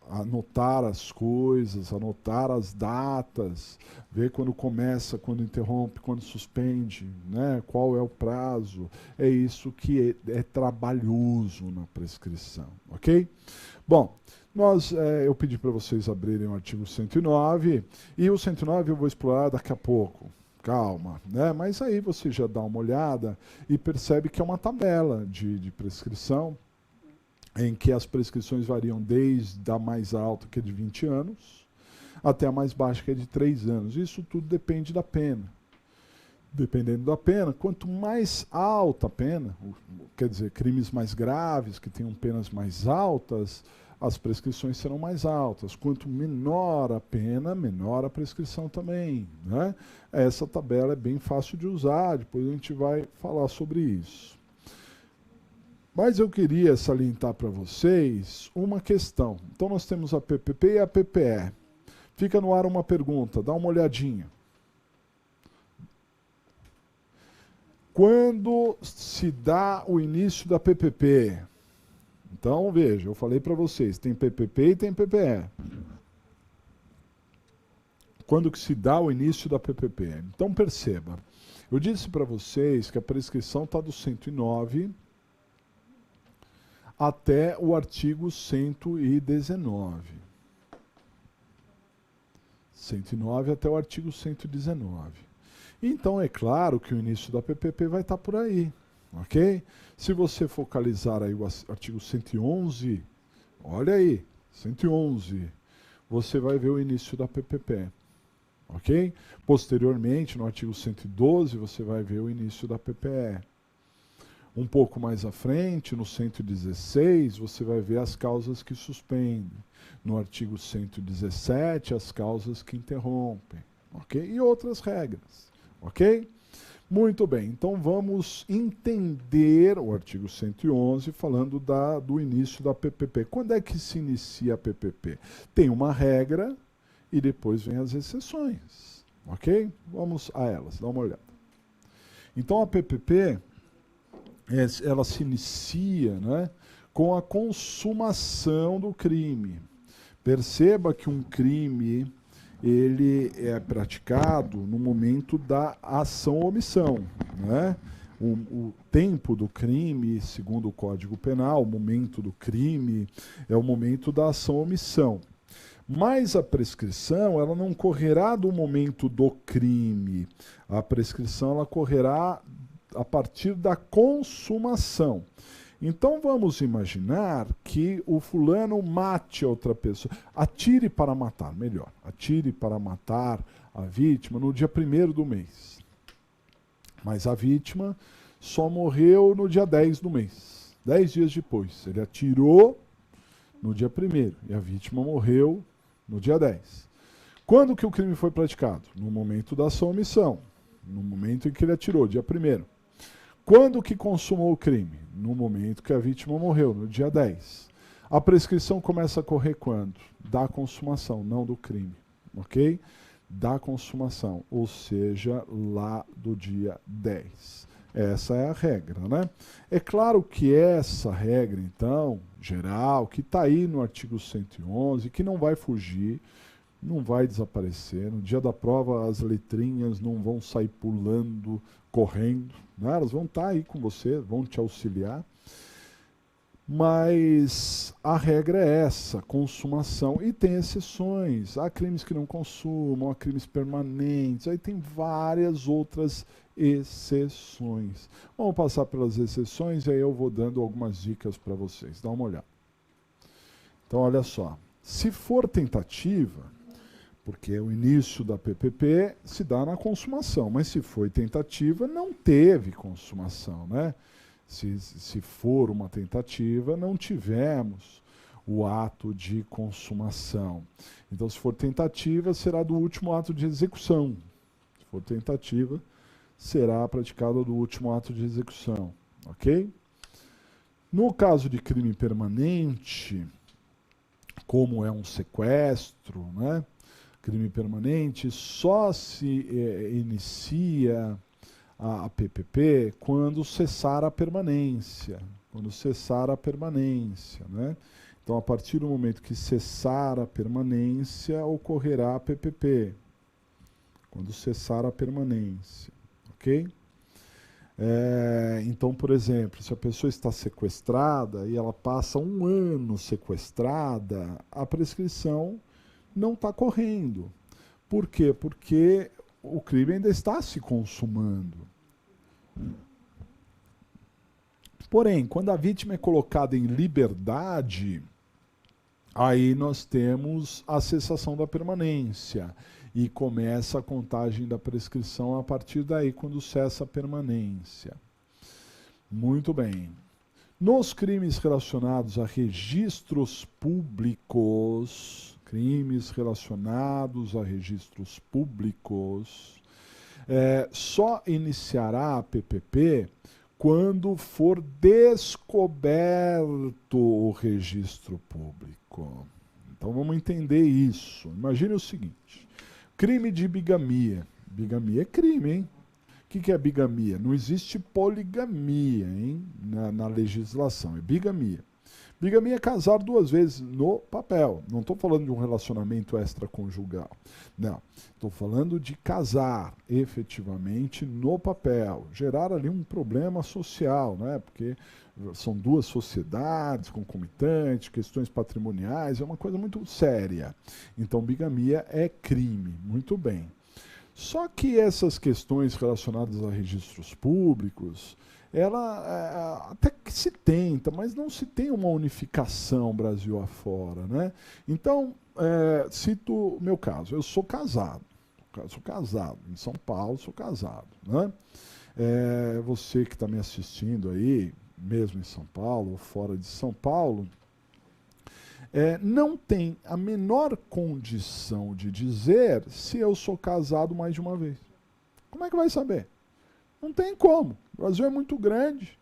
Anotar as coisas, anotar as datas, ver quando começa, quando interrompe, quando suspende, né? Qual é o prazo. É isso que é trabalhoso na prescrição, ok? Bom, Eu pedi para vocês abrirem o artigo 109, e o 109 eu vou explorar daqui a pouco. Calma, né? Mas aí você já dá uma olhada e percebe que é uma tabela de prescrição, em que as prescrições variam desde a mais alta, que é de 20 anos, até a mais baixa, que é de 3 anos. Isso tudo depende da pena. Dependendo da pena, quanto mais alta a pena, quer dizer, crimes mais graves, que tenham penas mais altas, as prescrições serão mais altas. Quanto menor a pena, menor a prescrição também, né? Essa tabela é bem fácil de usar, depois a gente vai falar sobre isso. Mas eu queria salientar para vocês uma questão. Então nós temos a PPP e a PPE. Fica no ar uma pergunta, dá uma olhadinha. Quando se dá o início da PPP? Então, veja, eu falei para vocês, tem PPP e tem PPE. Quando que se dá o início da PPP? Então, perceba, eu disse para vocês que a prescrição está do 109 até o artigo 119. 109 até o artigo 119. Então, é claro que o início da PPP vai estar por aí, ok? Se você focalizar aí o artigo 111, olha aí, 111, você vai ver o início da PPP, ok? Posteriormente, no artigo 112, você vai ver o início da PPE. Um pouco mais à frente, no 116, você vai ver as causas que suspendem. No artigo 117, as causas que interrompem, ok? E outras regras. Ok? Muito bem, então vamos entender o artigo 111 falando do início da PPP. Quando é que se inicia a PPP? Tem uma regra e depois vem as exceções. Ok? Vamos a elas, dá uma olhada. Então a PPP, ela se inicia, né, com a consumação do crime. Perceba que um crime ele é praticado no momento da ação ou omissão, né? O tempo do crime, segundo o Código Penal, o momento do crime é o momento da ação ou omissão. Mas a prescrição, ela não correrá do momento do crime. A prescrição, ela correrá a partir da consumação. Então vamos imaginar que o fulano mate a outra pessoa. Atire para matar, melhor. Atire para matar a vítima no dia 1º do mês. Mas a vítima só morreu no dia 10 do mês. 10 dias depois. Ele atirou no dia 1º e a vítima morreu no dia 10. Quando que o crime foi praticado? No momento da ação omissão. No momento em que ele atirou, dia 1º. Quando que consumou o crime? No momento que a vítima morreu, no dia 10. A prescrição começa a correr quando? Da consumação, não do crime, ok? Da consumação, ou seja, lá do dia 10. Essa é a regra, né? É claro que essa regra, então, geral, que está aí no artigo 111, que não vai fugir, não vai desaparecer. No dia da prova, as letrinhas não vão sair pulando, correndo, né? Elas vão estar aí com você, vão te auxiliar. Mas a regra é essa, consumação. E tem exceções. Há crimes que não consumam, há crimes permanentes, aí tem várias outras exceções. Vamos passar pelas exceções e aí eu vou dando algumas dicas para vocês. Dá uma olhada. Então, olha só. Se for tentativa, porque o início da PPP se dá na consumação, mas se foi tentativa, não teve consumação, né? Se for uma tentativa, não tivemos o ato de consumação. Então, se for tentativa, será do último ato de execução. Se for tentativa, será praticado do último ato de execução, ok? No caso de crime permanente, como é um sequestro, né? Crime permanente, só se inicia a PPP quando cessar a permanência. Quando cessar a permanência, né? Então, a partir do momento que cessar a permanência, ocorrerá a PPP. Quando cessar a permanência, ok? Então, por exemplo, se a pessoa está sequestrada e ela passa um ano sequestrada, a prescrição não está correndo. Por quê? Porque o crime ainda está se consumando. Porém, quando a vítima é colocada em liberdade, aí nós temos a cessação da permanência e começa a contagem da prescrição a partir daí, quando cessa a permanência. Muito bem. Nos crimes relacionados a registros públicos, só iniciará a PPP quando for descoberto o registro público. Então vamos entender isso. Imagine o seguinte: crime de bigamia. Bigamia é crime, hein? O que é bigamia? Não existe poligamia, hein? Na legislação, é bigamia. Bigamia é casar 2 vezes no papel. Não estou falando de um relacionamento extraconjugal. Não. Estou falando de casar efetivamente no papel. Gerar ali um problema social, né? Porque são 2 sociedades concomitantes, questões patrimoniais, é uma coisa muito séria. Então, bigamia é crime. Muito bem. Só que essas questões relacionadas a registros públicos, ela até que se tenta, mas não se tem uma unificação Brasil afora, né? Então, cito o meu caso. Eu sou casado. Em São Paulo, sou casado, né? Você que está me assistindo aí, mesmo em São Paulo ou fora de São Paulo, não tem a menor condição de dizer se eu sou casado mais de uma vez. Como é que vai saber? Não tem como. O Brasil é muito grande.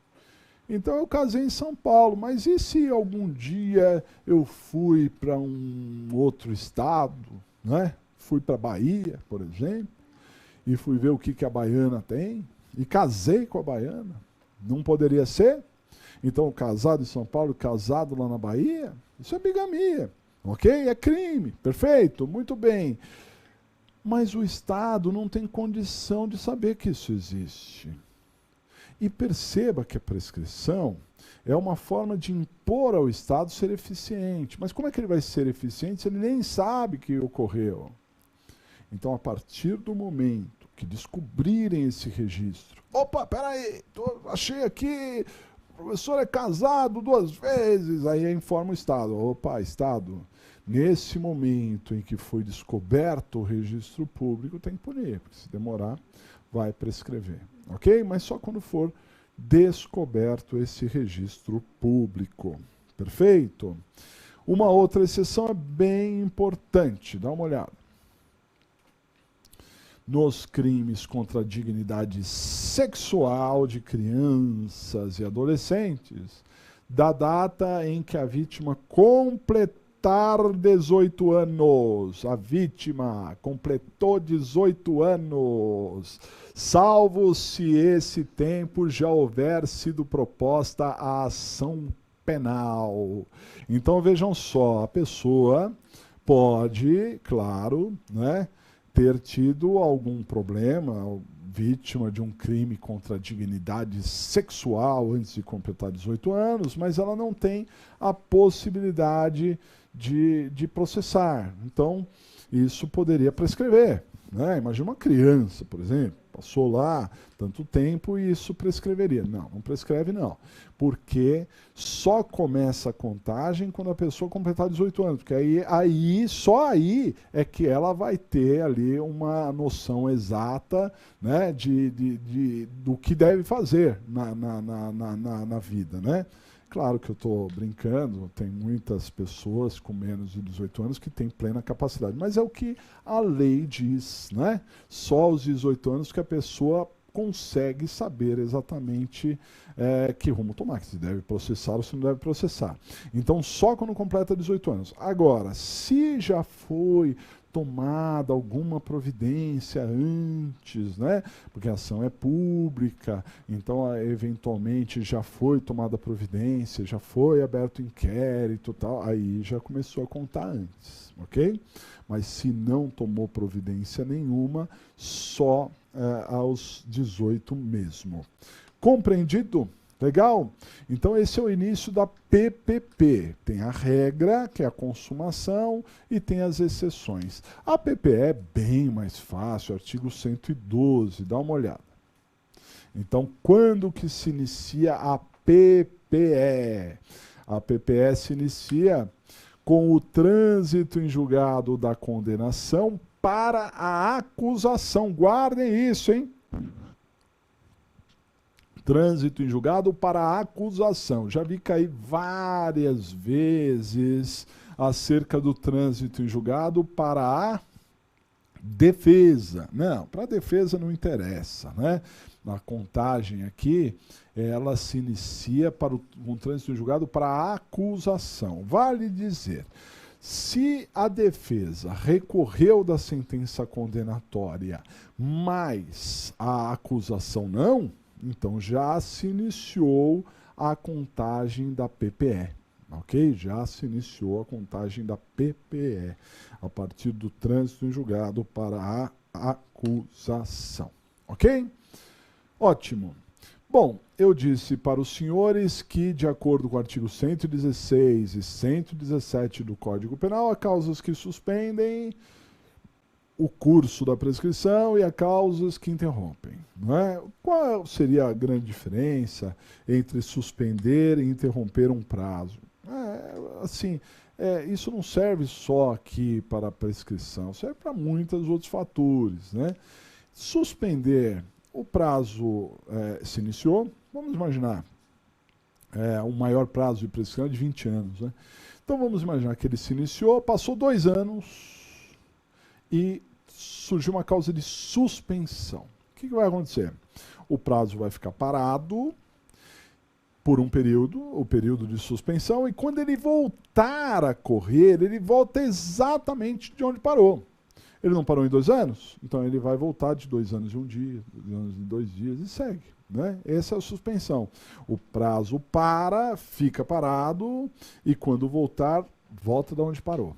Então eu casei em São Paulo, mas e se algum dia eu fui para um outro estado, né? Fui para a Bahia, por exemplo, e fui ver o que a baiana tem, e casei com a baiana? Não poderia ser? Então, casado em São Paulo, casado lá na Bahia, isso é bigamia, ok? É crime, perfeito, muito bem. Mas o Estado não tem condição de saber que isso existe. E perceba que a prescrição é uma forma de impor ao Estado ser eficiente. Mas como é que ele vai ser eficiente se ele nem sabe que ocorreu? Então, a partir do momento que descobrirem esse registro, opa, peraí, achei aqui, o professor é casado 2 vezes, aí informa o Estado, opa, Estado, nesse momento em que foi descoberto o registro público, tem que punir, porque se demorar, vai prescrever, ok? Mas só quando for descoberto esse registro público, perfeito? Uma outra exceção é bem importante, dá uma olhada. Nos crimes contra a dignidade sexual de crianças e adolescentes, da data em que a vítima completar 18 anos. A vítima completou 18 anos, salvo se esse tempo já houver sido proposta a ação penal. Então vejam só, a pessoa pode, claro, né, ter tido algum problema, vítima de um crime contra a dignidade sexual antes de completar 18 anos, mas ela não tem a possibilidade de processar. Então, isso poderia prescrever, né? Imagina uma criança, por exemplo, passou lá tanto tempo e isso prescreveria. Não, não prescreve não, porque só começa a contagem quando a pessoa completar 18 anos, porque só aí é que ela vai ter ali uma noção exata, né, do que deve fazer na vida, né? Claro que eu estou brincando, tem muitas pessoas com menos de 18 anos que têm plena capacidade, mas é o que a lei diz, né? Só aos 18 anos que a pessoa consegue saber exatamente que rumo tomar, se deve processar ou se não deve processar. Então, só quando completa 18 anos. Agora, se já foi tomada alguma providência antes, né? Porque a ação é pública, então eventualmente já foi tomada providência, já foi aberto inquérito, tal, aí já começou a contar antes, ok? Mas se não tomou providência nenhuma, só aos 18 mesmo. Compreendido? Legal? Então esse é o início da PPP. Tem a regra, que é a consumação, e tem as exceções. A PPE é bem mais fácil, artigo 112, dá uma olhada. Então, quando que se inicia a PPE? A PPE se inicia com o trânsito em julgado da condenação para a acusação. Guardem isso, hein? Trânsito em julgado para a acusação. Já vi cair várias vezes acerca do trânsito em julgado para a defesa. Não, para a defesa não interessa, né? A contagem aqui, ela se inicia para um trânsito em julgado para a acusação. Vale dizer, se a defesa recorreu da sentença condenatória, mas a acusação não, então já se iniciou a contagem da PPE, ok? Já se iniciou a contagem da PPE, a partir do trânsito em julgado para a acusação, ok? Ótimo. Bom, eu disse para os senhores que, de acordo com o artigo 116 e 117 do Código Penal, há causas que suspendem o curso da prescrição e há causas que interrompem. Não é? Qual seria a grande diferença entre suspender e interromper um prazo? Isso não serve só aqui para a prescrição, serve para muitos outros fatores, né? Suspender, o prazo se iniciou, vamos imaginar, o maior prazo de prescrição é de 20 anos. Né? Então vamos imaginar que ele se iniciou, passou 2 anos e surgiu uma causa de suspensão. O que vai acontecer? O prazo vai ficar parado por um período, o período de suspensão, e quando ele voltar a correr, ele volta exatamente de onde parou. Ele não parou em 2 anos? Então ele vai voltar de 2 anos e 1 dia, 2 anos e 2 dias e segue. Né? Essa é a suspensão. O prazo para, fica parado e quando voltar, volta de onde parou.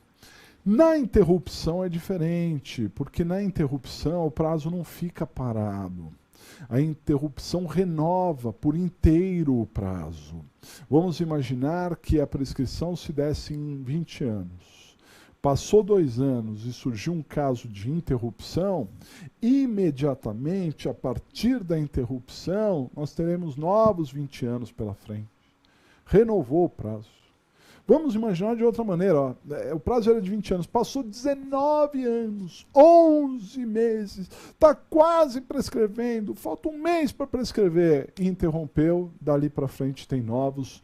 Na interrupção é diferente, porque na interrupção o prazo não fica parado. A interrupção renova por inteiro o prazo. Vamos imaginar que a prescrição se desse em 20 anos. Passou 2 anos e surgiu um caso de interrupção, imediatamente, a partir da interrupção, nós teremos novos 20 anos pela frente. Renovou o prazo. Vamos imaginar de outra maneira. Ó. O prazo era de 20 anos, passou 19 anos, 11 meses, está quase prescrevendo, falta 1 mês para prescrever. Interrompeu, dali para frente tem novos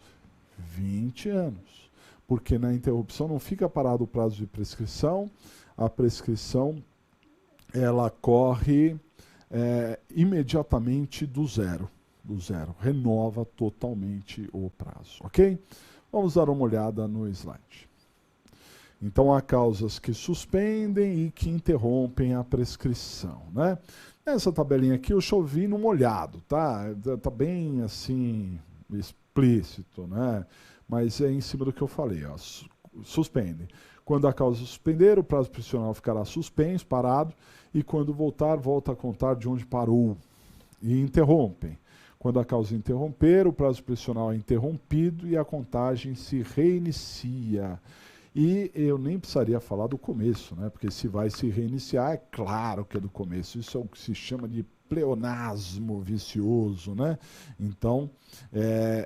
20 anos. Porque na interrupção não fica parado o prazo de prescrição, a prescrição ela corre imediatamente do zero, renova totalmente o prazo, ok? Vamos dar uma olhada no slide. Então há causas que suspendem e que interrompem a prescrição, né? Nessa tabelinha aqui eu chovi no molhado, tá? Tá bem assim explícito, né? Mas é em cima do que eu falei, ó, suspende. Quando a causa suspender, o prazo prescricional ficará suspenso, parado, e quando voltar, volta a contar de onde parou. E interrompem. Quando a causa interromper, o prazo prescricional é interrompido e a contagem se reinicia. E eu nem precisaria falar do começo, né? Porque se vai se reiniciar, é claro que é do começo. Isso é o que se chama de pleonasmo vicioso, né? Então,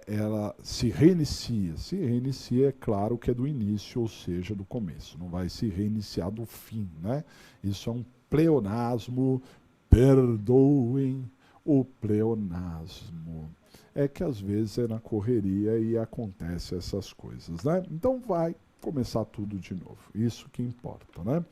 ela se reinicia. Se reinicia, é claro que é do início, ou seja, do começo. Não vai se reiniciar do fim, né? Isso é um pleonasmo, perdoem o pleonasmo. É que às vezes é na correria e acontece essas coisas, né? Então vai começar tudo de novo. Isso que importa, né?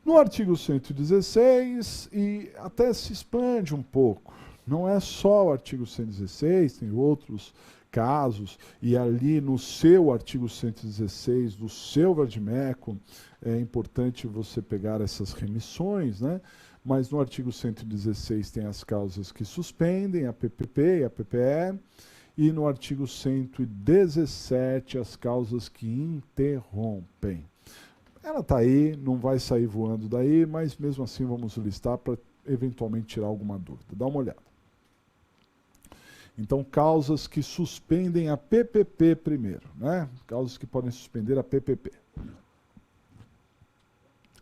No artigo 116, e até se expande um pouco, não é só o artigo 116, tem outros casos, e ali no seu artigo 116 do seu Vadimeco, é importante você pegar essas remissões, né? Mas no artigo 116 tem as causas que suspendem, a PPP e a PPE, e no artigo 117 as causas que interrompem. Ela está aí, não vai sair voando daí, mas mesmo assim vamos listar para eventualmente tirar alguma dúvida. Dá uma olhada. Então, causas que suspendem a PPP primeiro, né? Causas que podem suspender a PPP.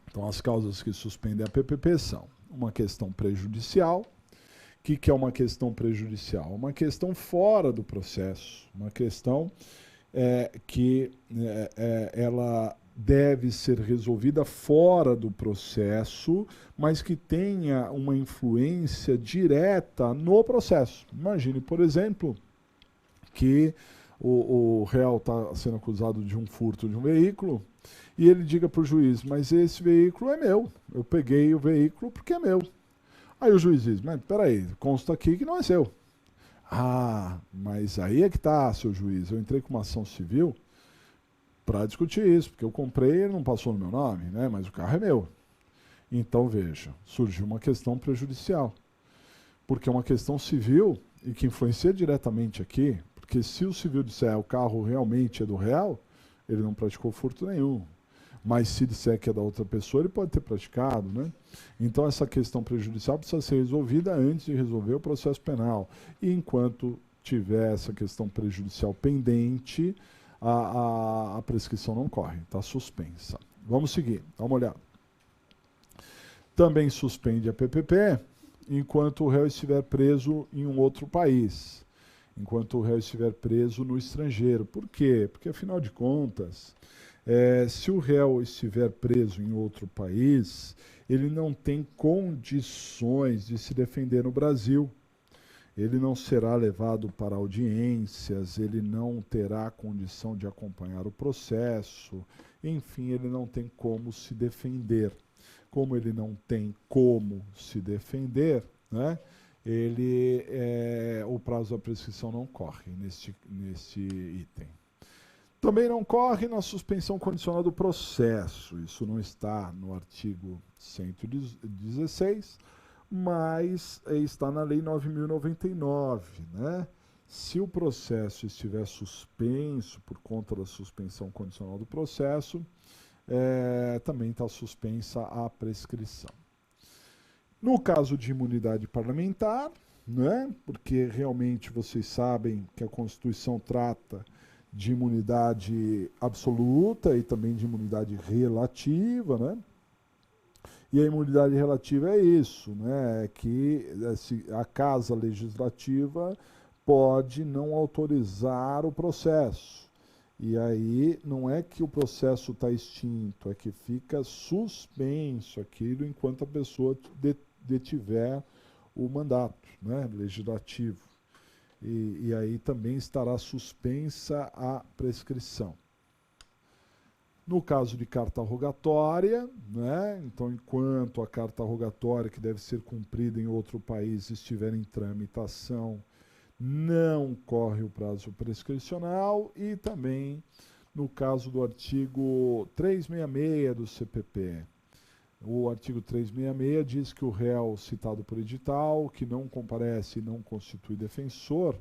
Então, as causas que suspendem a PPP são uma questão prejudicial. O que é uma questão prejudicial? Uma questão fora do processo, uma questão ela deve ser resolvida fora do processo, mas que tenha uma influência direta no processo. Imagine, por exemplo, que o réu está sendo acusado de um furto de um veículo e ele diga para o juiz, mas esse veículo é meu, eu peguei o veículo porque é meu. Aí o juiz diz, mas peraí, consta aqui que não é seu. Ah, mas aí é que está, seu juiz, eu entrei com uma ação civil para discutir isso, porque eu comprei e ele não passou no meu nome, né? Mas o carro é meu. Então, veja, surgiu uma questão prejudicial, porque é uma questão civil e que influencia diretamente aqui, porque se o civil disser o carro realmente é do réu, ele não praticou furto nenhum. Mas se disser que é da outra pessoa, ele pode ter praticado, né? Então essa questão prejudicial precisa ser resolvida antes de resolver o processo penal. E enquanto tiver essa questão prejudicial pendente, a prescrição não corre, está suspensa. Vamos seguir, dá uma olhada. Também suspende a PPP enquanto o réu estiver preso em um outro país, enquanto o réu estiver preso no estrangeiro. Por quê? Porque, afinal de contas, se o réu estiver preso em outro país, ele não tem condições de se defender no Brasil. Ele não será levado para audiências, ele não terá condição de acompanhar o processo, enfim, ele não tem como se defender. Como ele não tem como se defender, né, o prazo da prescrição não corre neste item. Também não corre na suspensão condicional do processo, isso não está no artigo 116, mas está na Lei 9.099, né? Se o processo estiver suspenso por conta da suspensão condicional do processo, também está suspensa a prescrição. No caso de imunidade parlamentar, né? Porque realmente vocês sabem que a Constituição trata de imunidade absoluta e também de imunidade relativa, né? E a imunidade relativa é isso, né? É que a Casa Legislativa pode não autorizar o processo. E aí não é que o processo está extinto, é que fica suspenso aquilo enquanto a pessoa detiver o mandato, né, legislativo. E aí também estará suspensa a prescrição. No caso de carta rogatória, né, então enquanto a carta rogatória que deve ser cumprida em outro país estiver em tramitação, não corre o prazo prescricional, e também no caso do artigo 366 do CPP. O artigo 366 diz que o réu citado por edital, que não comparece e não constitui defensor,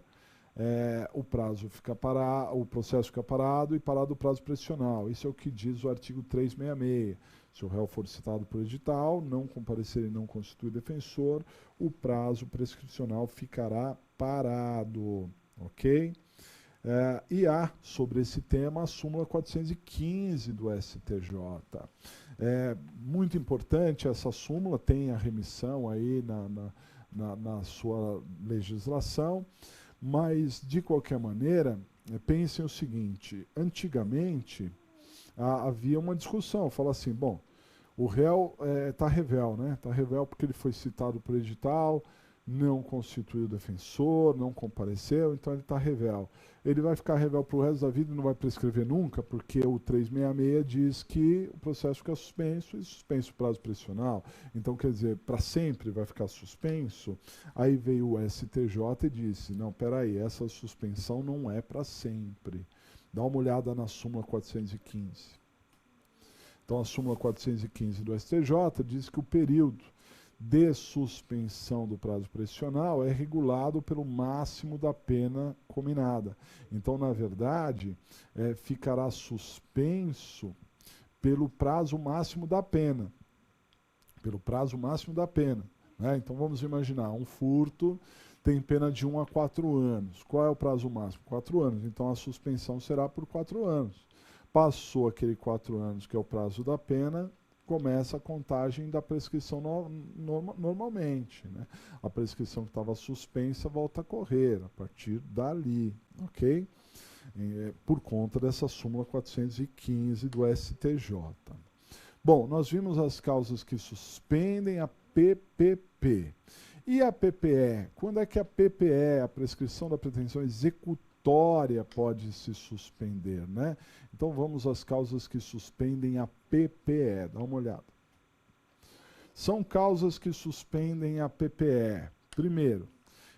o processo fica parado e parado o prazo prescricional. Isso é o que diz o artigo 366. Se o réu for citado por edital, não comparecer e não constitui defensor, o prazo prescricional ficará parado, ok? E há, sobre esse tema, a súmula 415 do STJ. Muito importante essa súmula, tem a remissão aí na sua legislação, mas, de qualquer maneira, pensem o seguinte, antigamente havia uma discussão, fala assim, bom, o réu está revel, né? Está revel porque ele foi citado por edital, não constituiu defensor, não compareceu, então ele está revel. Ele vai ficar revel para o resto da vida e não vai prescrever nunca, porque o 366 diz que o processo fica suspenso e suspenso o prazo prescricional. Então, quer dizer, para sempre vai ficar suspenso. Aí veio o STJ e disse, não, peraí, essa suspensão não é para sempre. Dá uma olhada na súmula 415. Então, a súmula 415 do STJ diz que o período de suspensão do prazo prescricional é regulado pelo máximo da pena cominada. Então, na verdade, ficará suspenso pelo prazo máximo da pena. Pelo prazo máximo da pena. Né? Então, vamos imaginar, um furto tem pena de 1 a 4 anos. Qual é o prazo máximo? 4 anos. Então, a suspensão será por 4 anos. Passou aquele 4 anos, que é o prazo da pena, começa a contagem da prescrição normalmente. Né? A prescrição que estava suspensa volta a correr a partir dali, ok? Por conta dessa súmula 415 do STJ. Bom, nós vimos as causas que suspendem a PPP. E a PPE? Quando é que a PPE, a prescrição da pretensão executória, pode se suspender, né? Então vamos às causas que suspendem a PPE. Dá uma olhada. São causas que suspendem a PPE. Primeiro,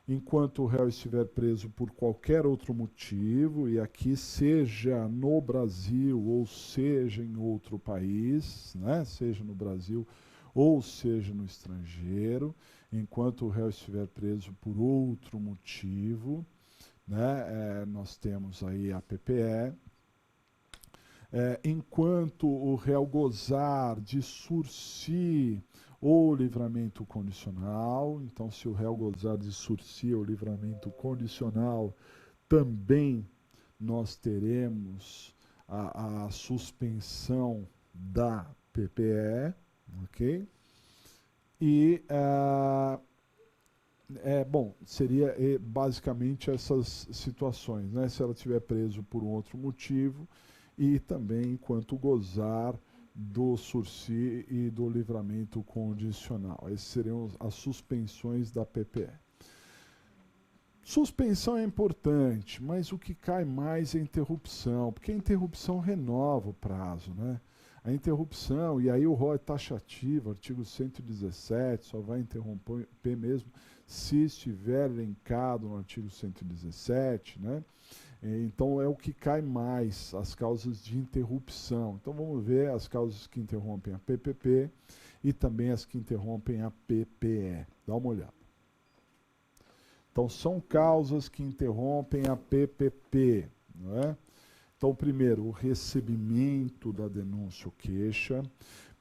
enquanto o réu estiver preso por qualquer outro motivo, e aqui seja no Brasil ou seja em outro país, né? Seja no Brasil ou seja no estrangeiro, enquanto o réu estiver preso por outro motivo, né? Nós temos aí a PPE. Enquanto o réu gozar de sursi ou livramento condicional, então se o réu gozar de sursi ou livramento condicional, também nós teremos a suspensão da PPE, ok? E bom, seria basicamente essas situações, né? Se ela estiver preso por um outro motivo e também enquanto gozar do sursi e do livramento condicional. Essas seriam as suspensões da PPE. Suspensão é importante, mas o que cai mais é a interrupção, porque a interrupção renova o prazo, né? A interrupção, e aí o rol é taxativo, artigo 117, só vai interromper mesmo se estiver elencado no artigo 117, né? Então é o que cai mais, as causas de interrupção. Então vamos ver as causas que interrompem a PPP e também as que interrompem a PPE. Dá uma olhada. Então são causas que interrompem a PPP, não é? Então, primeiro, o recebimento da denúncia ou queixa.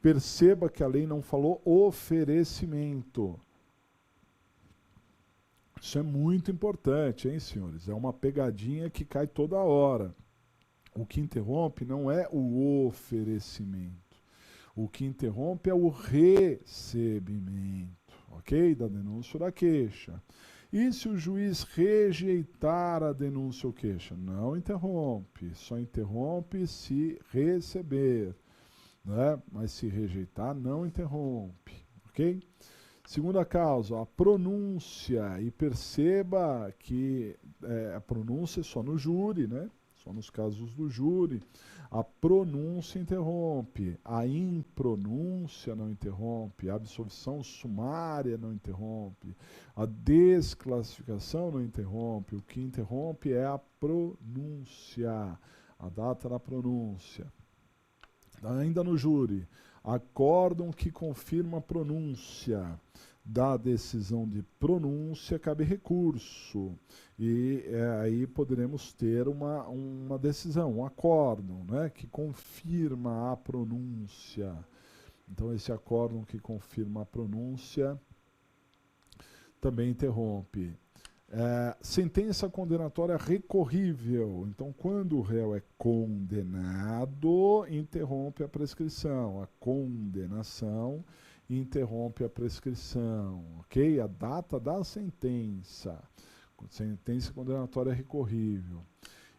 Perceba que a lei não falou oferecimento. Isso é muito importante, hein, senhores? É uma pegadinha que cai toda hora. O que interrompe não é o oferecimento. O que interrompe é o recebimento, ok? Da denúncia ou da queixa. E se o juiz rejeitar a denúncia ou queixa? Não interrompe, só interrompe se receber, né? Mas se rejeitar, não interrompe, ok? Segunda causa, a pronúncia, e perceba que a pronúncia é só no júri, né? Só nos casos do júri. A pronúncia interrompe, a impronúncia não interrompe, a absolvição sumária não interrompe, a desclassificação não interrompe, o que interrompe é a pronúncia, a data da pronúncia. Ainda no júri, acórdão que confirma a pronúncia. Da decisão de pronúncia cabe recurso. E aí poderemos ter uma decisão, um acórdão, né, que confirma a pronúncia. Então esse acórdão que confirma a pronúncia também interrompe. Sentença condenatória recorrível. Então, quando o réu é condenado, interrompe a prescrição. A condenação interrompe a prescrição, ok? A data da sentença. Sentença condenatória recorrível.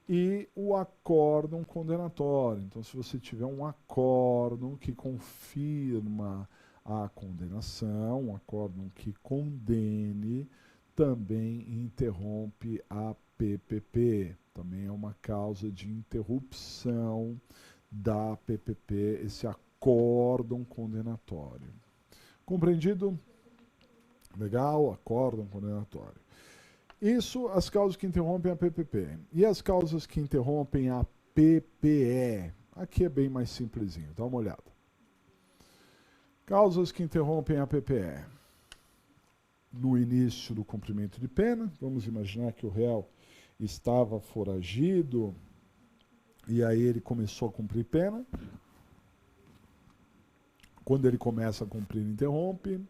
E o acórdão condenatório. Então, se você tiver um acórdão que confirma a condenação, um acórdão que condene, também interrompe a PPP. Também é uma causa de interrupção da PPP, esse acórdão condenatório. Compreendido? Legal, acórdão condenatório. Isso, as causas que interrompem a PPP. E as causas que interrompem a PPE? Aqui é bem mais simplesinho, dá uma olhada. Causas que interrompem a PPE. No início do cumprimento de pena, vamos imaginar que o réu estava foragido e aí ele começou a cumprir pena. Quando ele começa a cumprir, interrompe.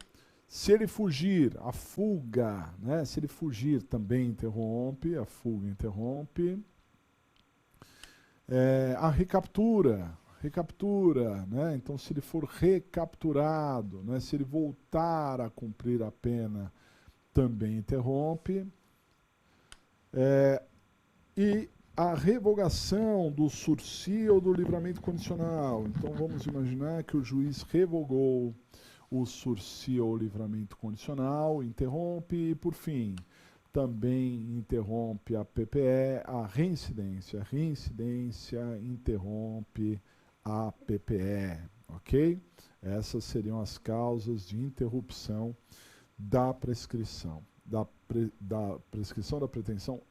Se ele fugir, a fuga, né? Se ele fugir, também interrompe, a fuga interrompe. A recaptura, né? Então se ele for recapturado, né? Se ele voltar a cumprir a pena, também interrompe. E a revogação do sursi ou do livramento condicional. Então vamos imaginar que o juiz revogou o sursi ou livramento condicional, interrompe e, por fim, também interrompe a PPE, a reincidência. A reincidência interrompe a PPE, ok? Essas seriam as causas de interrupção da prescrição, da prescrição da pretensão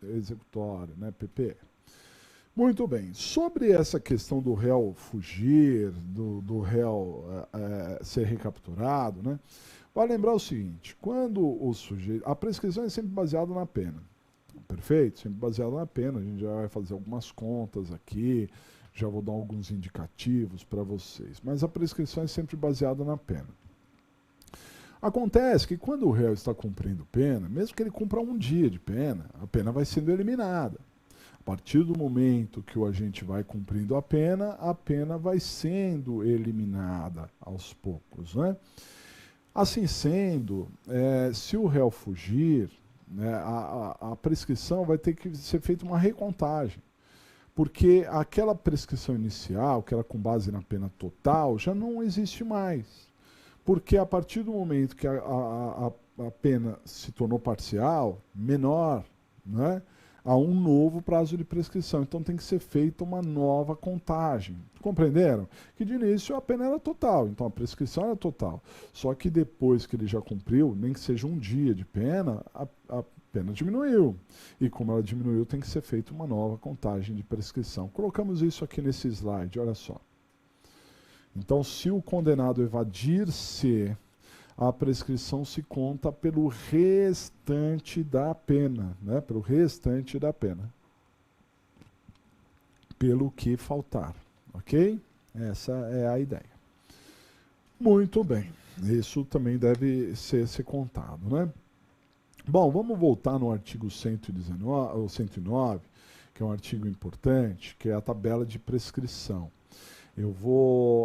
executória, né, PPE. Muito bem, sobre essa questão do réu fugir, do réu ser recapturado, né, vale lembrar o seguinte, quando o sujeito... A prescrição é sempre baseada na pena, perfeito? Sempre baseada na pena, a gente já vai fazer algumas contas aqui, já vou dar alguns indicativos para vocês, mas a prescrição é sempre baseada na pena. Acontece que quando o réu está cumprindo pena, mesmo que ele cumpra um dia de pena, a pena vai sendo eliminada. A partir do momento que o agente vai cumprindo a pena vai sendo eliminada aos poucos, né? Assim sendo, se o réu fugir, né, a prescrição vai ter que ser feita uma recontagem, porque aquela prescrição inicial, que era com base na pena total, já não existe mais. Porque a partir do momento que a pena se tornou parcial, menor, né, há um novo prazo de prescrição. Então tem que ser feita uma nova contagem. Compreenderam? Que de início a pena era total, então a prescrição era total. Só que depois que ele já cumpriu, nem que seja um dia de pena, a pena diminuiu. E como ela diminuiu, tem que ser feita uma nova contagem de prescrição. Colocamos isso aqui nesse slide, olha só. Então, se o condenado evadir-se, a prescrição se conta pelo restante da pena, né? Pelo restante da pena. Pelo que faltar, ok? Essa é a ideia. Muito bem. Isso também deve ser contado, né? Bom, vamos voltar no artigo 119, ou 109, que é um artigo importante, que é a tabela de prescrição.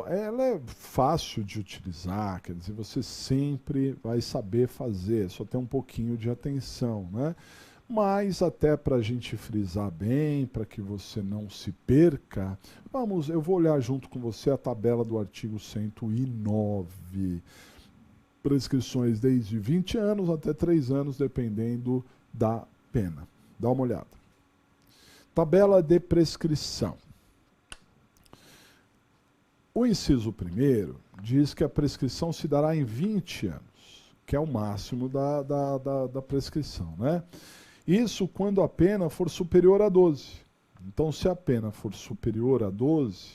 Ela é fácil de utilizar, quer dizer, você sempre vai saber fazer, só tem um pouquinho de atenção, né? Mas até para a gente frisar bem, para que você não se perca, eu vou olhar junto com você a tabela do artigo 109. Prescrições desde 20 anos até 3 anos, dependendo da pena. Dá uma olhada. Tabela de prescrição. O inciso 1º diz que a prescrição se dará em 20 anos, que é o máximo da prescrição, né? Isso quando a pena for superior a 12. Então, se a pena for superior a 12,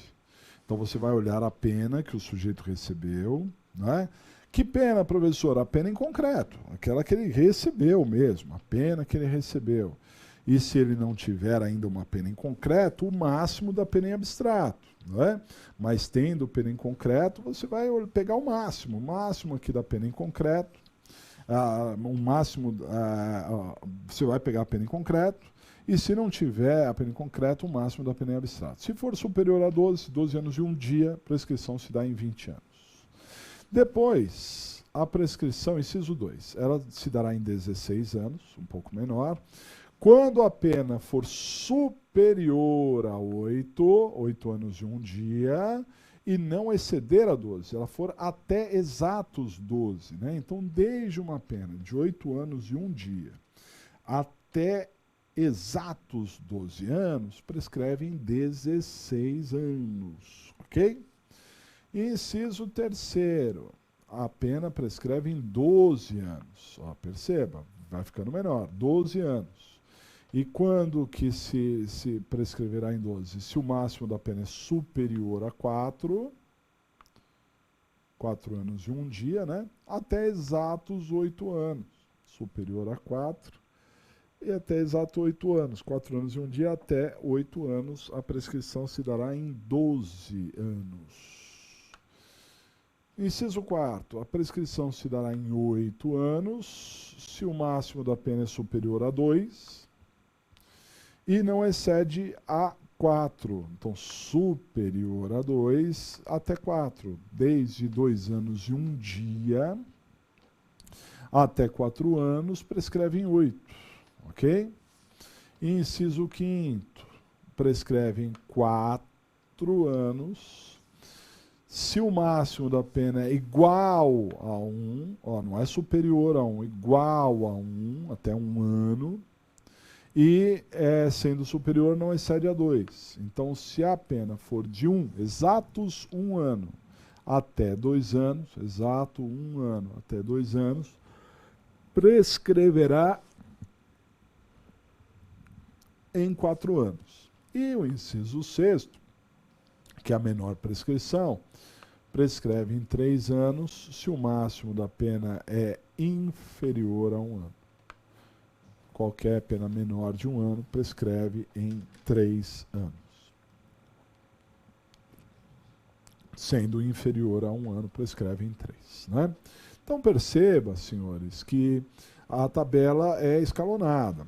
então você vai olhar a pena que o sujeito recebeu, né? Que pena, professor? A pena em concreto, aquela que ele recebeu mesmo, a pena que ele recebeu. E se ele não tiver ainda uma pena em concreto, o máximo da pena em abstrato, não é? Mas tendo pena em concreto, você vai pegar o máximo aqui da pena em concreto, você vai pegar a pena em concreto, e se não tiver a pena em concreto, o máximo da pena em abstrato. Se for superior a 12 anos e 1 dia, a prescrição se dá em 20 anos. Depois, a prescrição, inciso 2, ela se dará em 16 anos, um pouco menor. Quando a pena for superior a 8 anos e 1 dia, e não exceder a 12, se ela for até exatos 12, né? Então, desde uma pena de 8 anos e 1 dia até exatos 12 anos, prescreve em 16 anos, ok? Inciso terceiro, a pena prescreve em 12 anos. Ó, perceba, vai ficando menor, 12 anos. E quando que se prescreverá em 12? Se o máximo da pena é superior a 4 anos e 1 dia, né? Até exatos 8 anos. Superior a 4 e até exato 8 anos. 4 anos e 1 dia até 8 anos, a prescrição se dará em 12 anos. Inciso 4º, a prescrição se dará em 8 anos, se o máximo da pena é superior a 2 e não excede a 4. Então, superior a 2 até 4, desde 2 anos e 1 dia até 4 anos, prescreve em 8, ok? Inciso 5º, prescreve em 4 anos, se o máximo da pena é igual a 1, ó, não é superior a 1, igual a 1, até 1 ano, e sendo superior não excede a 2. Então, se a pena for de 1, exatos 1 ano, até 2 anos, exato 1 ano até 2 anos, prescreverá em 4 anos. E o inciso 6º, que é a menor prescrição, prescreve em 3 anos, se o máximo da pena é inferior a 1 ano. Qualquer pena menor de 1 ano prescreve em 3 anos. Sendo inferior a 1 ano, prescreve em 3. Né? Então perceba, senhores, que a tabela é escalonada.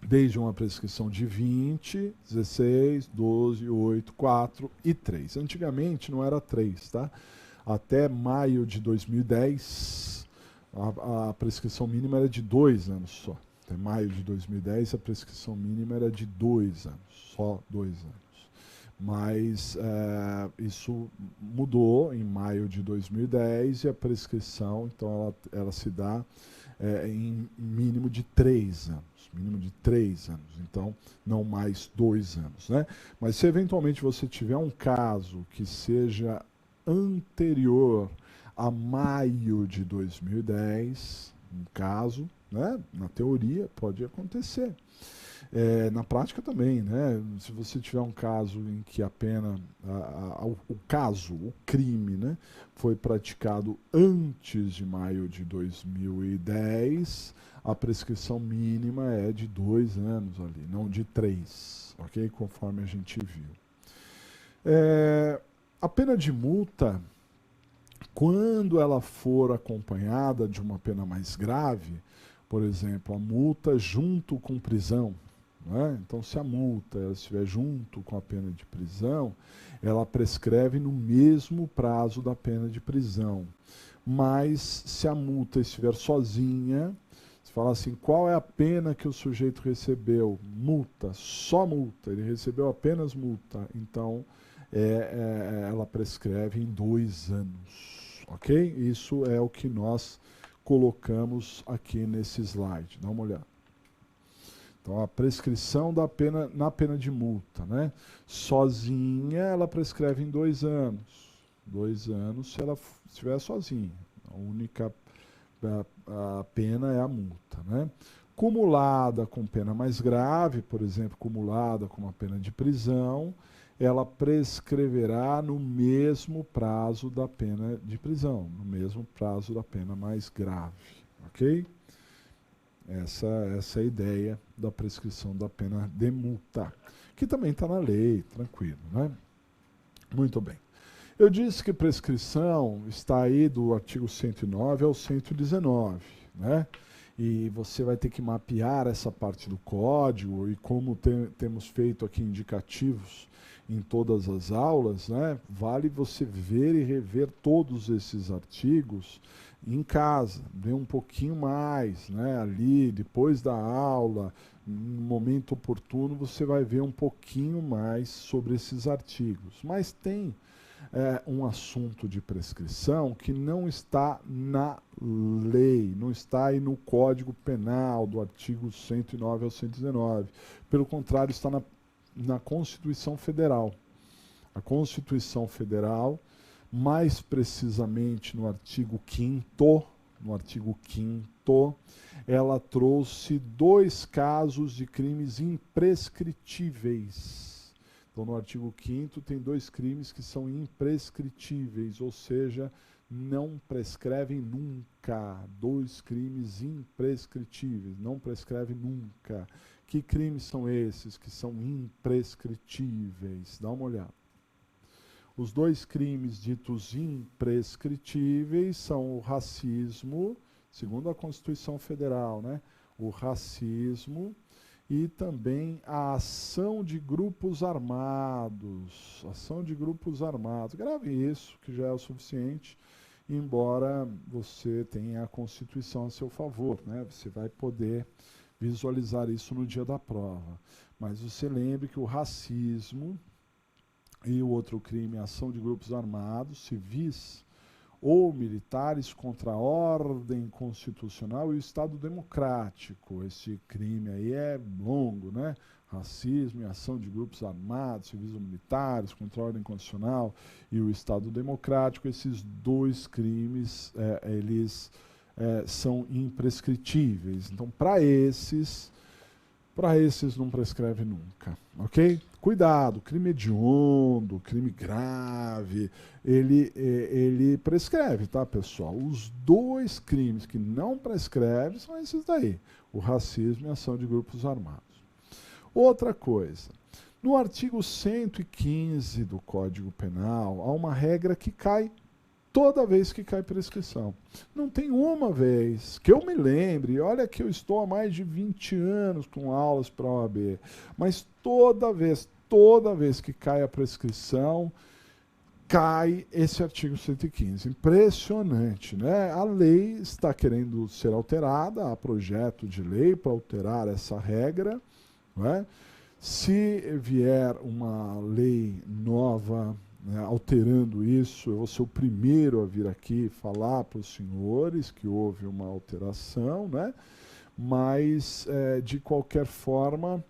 Desde uma prescrição de 20, 16, 12, 8, 4 e 3. Antigamente não era 3, tá? Até maio de 2010, a prescrição mínima era de 2 anos só. Até maio de 2010, a prescrição mínima era de 2 anos, só 2 anos. Mas isso mudou em maio de 2010 e a prescrição, então, ela se dá em mínimo de 3 anos. Mínimo de 3 anos, então não mais 2 anos, né? Mas se eventualmente você tiver um caso que seja anterior a maio de 2010, um caso, né? Na teoria pode acontecer. Na prática também, né? Se você tiver um caso em que a pena, o crime, né, foi praticado antes de maio de 2010, a prescrição mínima é de 2 anos ali, não de 3, ok? Conforme a gente viu. A pena de multa, quando ela for acompanhada de uma pena mais grave, por exemplo, a multa junto com prisão, né? Então, se a multa estiver junto com a pena de prisão, ela prescreve no mesmo prazo da pena de prisão. Mas, se a multa estiver sozinha, você fala assim, qual é a pena que o sujeito recebeu? Multa, só multa, ele recebeu apenas multa. Então, ela prescreve em 2 anos, ok? Isso é o que nós colocamos aqui nesse slide. Dá uma olhada. Então, a prescrição da pena, na pena de multa, né? Sozinha, ela prescreve em 2 anos. 2 anos se ela estiver sozinha. A única a pena é a multa, né? Cumulada com pena mais grave, por exemplo, cumulada com uma pena de prisão, ela prescreverá no mesmo prazo da pena de prisão, no mesmo prazo da pena mais grave, ok? Essa é a ideia da prescrição da pena de multa, que também está na lei, tranquilo, né? Muito bem. Eu disse que prescrição está aí do artigo 109 ao 119, né? E você vai ter que mapear essa parte do código e como temos feito aqui indicativos em todas as aulas, né? Vale você ver e rever todos esses artigos em casa, ver um pouquinho mais, né? Ali, depois da aula, no momento oportuno, você vai ver um pouquinho mais sobre esses artigos. Mas tem um assunto de prescrição que não está na lei, não está aí no Código Penal, do artigo 109 ao 119. Pelo contrário, está na Constituição Federal. A Constituição Federal, mais precisamente no artigo 5º, ela trouxe 2 casos de crimes imprescritíveis. Então, no artigo 5º tem 2 crimes que são imprescritíveis, ou seja, não prescrevem nunca. 2 crimes imprescritíveis, não prescreve nunca. Que crimes são esses que são imprescritíveis? Dá uma olhada. Os 2 crimes ditos imprescritíveis são o racismo, segundo a Constituição Federal, né? O racismo e também a ação de grupos armados. Ação de grupos armados. Grave isso, que já é o suficiente, embora você tenha a Constituição a seu favor, né? Você vai poder visualizar isso no dia da prova. Mas você lembre que o racismo e o outro crime, ação de grupos armados, civis ou militares contra a ordem constitucional e o Estado democrático. Esse crime aí é longo, né? Racismo e ação de grupos armados, civis ou militares contra a ordem constitucional e o Estado democrático. Esses 2 crimes, eles são imprescritíveis. Então, para esses não prescreve nunca, ok? Cuidado, crime hediondo, crime grave, ele prescreve, tá, pessoal? Os 2 crimes que não prescrevem são esses daí, o racismo e a ação de grupos armados. Outra coisa, no artigo 115 do Código Penal, há uma regra que cai toda vez que cai prescrição. Não tem uma vez que eu me lembre, olha que eu estou há mais de 20 anos com aulas para a OAB, mas toda vez que cai a prescrição, cai esse artigo 115. Impressionante, né? A lei está querendo ser alterada, há projeto de lei para alterar essa regra, não é? Se vier uma lei nova, né, alterando isso, eu vou ser o primeiro a vir aqui falar para os senhores que houve uma alteração, né? Mas, de qualquer forma,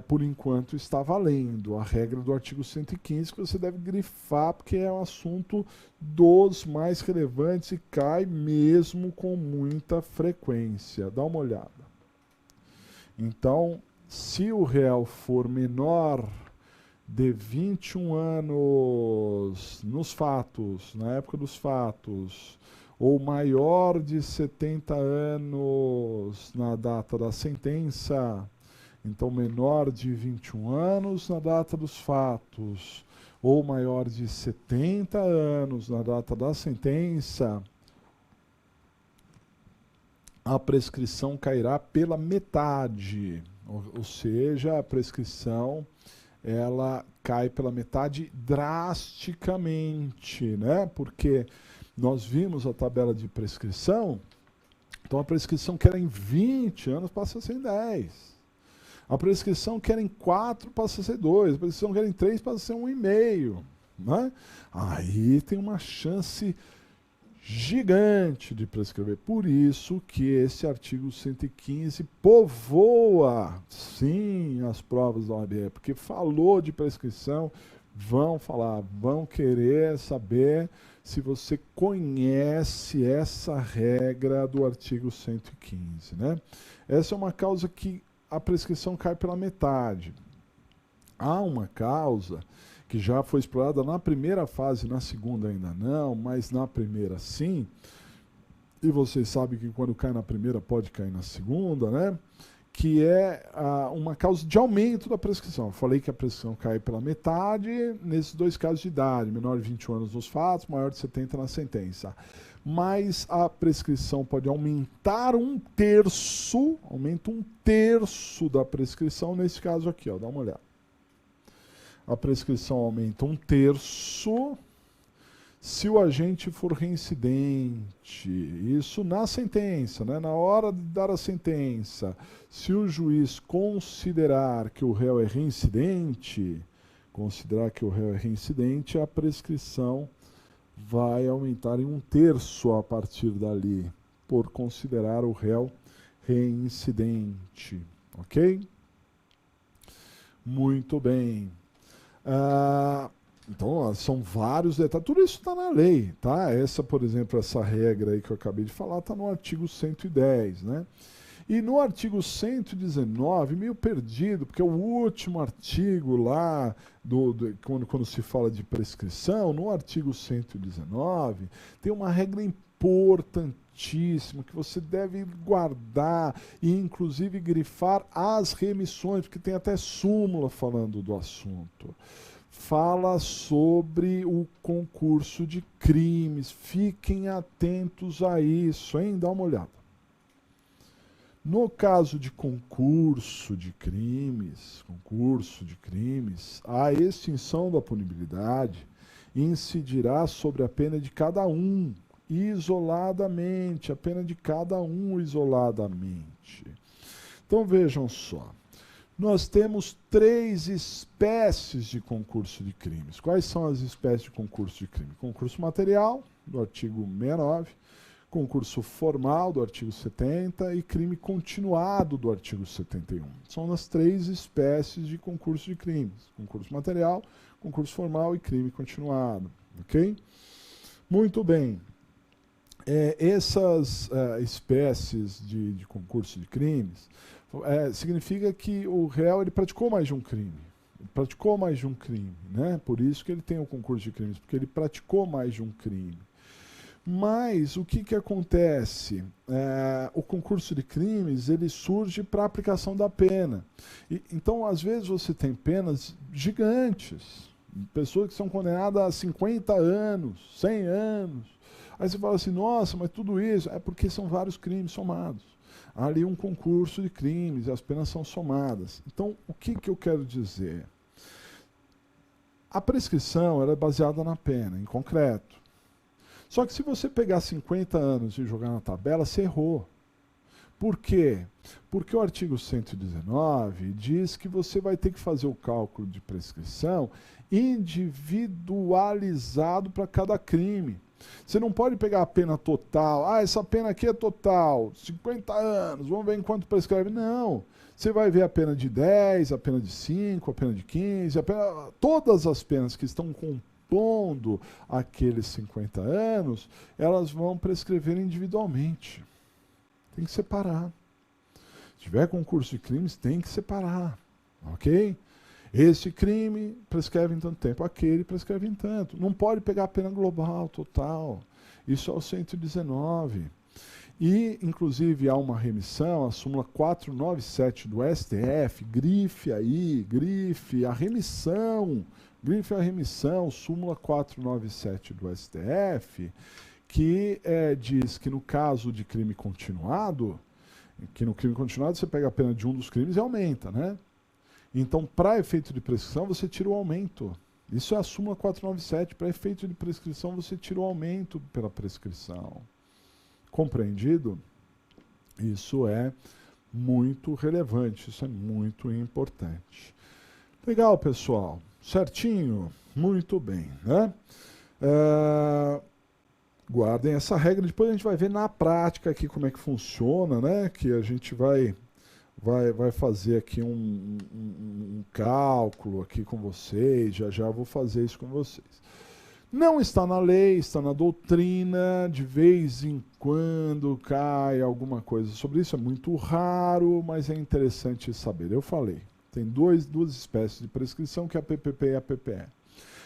por enquanto está valendo a regra do artigo 115, que você deve grifar, porque é um assunto dos mais relevantes e cai mesmo com muita frequência. Dá uma olhada. Então, se o réu for menor de 21 anos nos fatos, na época dos fatos, ou maior de 70 anos na data da sentença, então menor de 21 anos na data dos fatos, ou maior de 70 anos na data da sentença, a prescrição cairá pela metade, ou seja, a prescrição ela cai pela metade drasticamente, né? Porque nós vimos a tabela de prescrição, então a prescrição que era em 20 anos passa a ser em 10. A prescrição que era em 4 passa a ser 2, a prescrição que era em 3 passa a ser 1,5, né? Aí tem uma chance gigante de prescrever. Por isso que esse artigo 115 povoa, sim, as provas da OAB, porque falou de prescrição, vão falar, vão querer saber se você conhece essa regra do artigo 115, né? Essa é uma causa que a prescrição cai pela metade. Há uma causa que já foi explorada na primeira fase, na segunda ainda não, mas na primeira sim, e vocês sabem que quando cai na primeira pode cair na segunda, né? Que é uma causa de aumento da prescrição. Eu falei que a prescrição cai pela metade nesses 2 casos de idade, menor de 21 anos nos fatos, maior de 70 na sentença. Mas a prescrição pode aumentar 1/3, aumenta 1/3 da prescrição nesse caso aqui, ó, dá uma olhada. A prescrição aumenta 1/3 se o agente for reincidente. Isso na sentença, né? Na hora de dar a sentença. Se o juiz considerar que o réu é reincidente, considerar que o réu é reincidente, a prescrição vai aumentar em 1/3 a partir dali, por considerar o réu reincidente. Ok? Muito bem. Então, ó, são vários detalhes. Tudo isso está na lei, tá? Essa, por exemplo, essa regra aí que eu acabei de falar, está no artigo 110, né? E no artigo 119, meio perdido, porque é o último artigo lá, quando se fala de prescrição, no artigo 119, tem uma regra importantíssima que você deve guardar e, inclusive, grifar as remissões, porque tem até súmula falando do assunto. Fala sobre o concurso de crimes. Fiquem atentos a isso, hein? Dá uma olhada. No caso de concurso de crimes, a extinção da punibilidade incidirá sobre a pena de cada um, isoladamente, a pena de cada um isoladamente. Então vejam só, nós temos 3 espécies de concurso de crimes. Quais são as espécies de concurso de crime? Concurso material, do artigo 69, concurso formal, do artigo 70, e crime continuado, do artigo 71. São as 3 espécies de concurso de crimes. Concurso material, concurso formal e crime continuado. Ok? Muito bem. Essas espécies de concurso de crimes significa que o réu ele praticou mais de um crime. Né? Por isso que ele tem o concurso de crimes, porque ele praticou mais de um crime. Mas o que acontece? O concurso de crimes ele surge para aplicação da pena. Então, às vezes, você tem penas gigantes, pessoas que são condenadas a 50 anos, 100 anos. Aí você fala assim, nossa, mas tudo isso é porque são vários crimes somados. Há ali um concurso de crimes, as penas são somadas. Então, o que eu quero dizer? A prescrição ela é baseada na pena, em concreto. Só que se você pegar 50 anos e jogar na tabela, você errou. Por quê? Porque o artigo 119 diz que você vai ter que fazer o cálculo de prescrição individualizado para cada crime. Você não pode pegar a pena total. Essa pena aqui é total, 50 anos, vamos ver em quanto prescreve. Não. Você vai ver a pena de 10, a pena de 5, a pena de 15, todas as penas que estão compondo aqueles 50 anos, elas vão prescrever individualmente. Tem que separar. Se tiver concurso de crimes, tem que separar. Ok? Esse crime prescreve em tanto tempo, aquele prescreve em tanto. Não pode pegar a pena global, total. Isso é o 119. E, inclusive, há uma remissão, a súmula 497 do STF, grife a remissão, súmula 497 do STF, que diz que no caso de crime continuado, você pega a pena de um dos crimes e aumenta, né? Então, para efeito de prescrição, você tira o aumento. Isso é a súmula 497. Para efeito de prescrição, você tira o aumento pela prescrição. Compreendido? Isso é muito relevante, isso é muito importante. Legal, pessoal. Certinho? Muito bem, né? Guardem essa regra. Depois a gente vai ver na prática aqui como é que funciona, né? Que a gente vai fazer aqui um cálculo aqui com vocês, já vou fazer isso com vocês. Não está na lei, está na doutrina, de vez em quando cai alguma coisa sobre isso, é muito raro, mas é interessante saber. Eu falei, tem duas espécies de prescrição, que é a PPP e a PPE.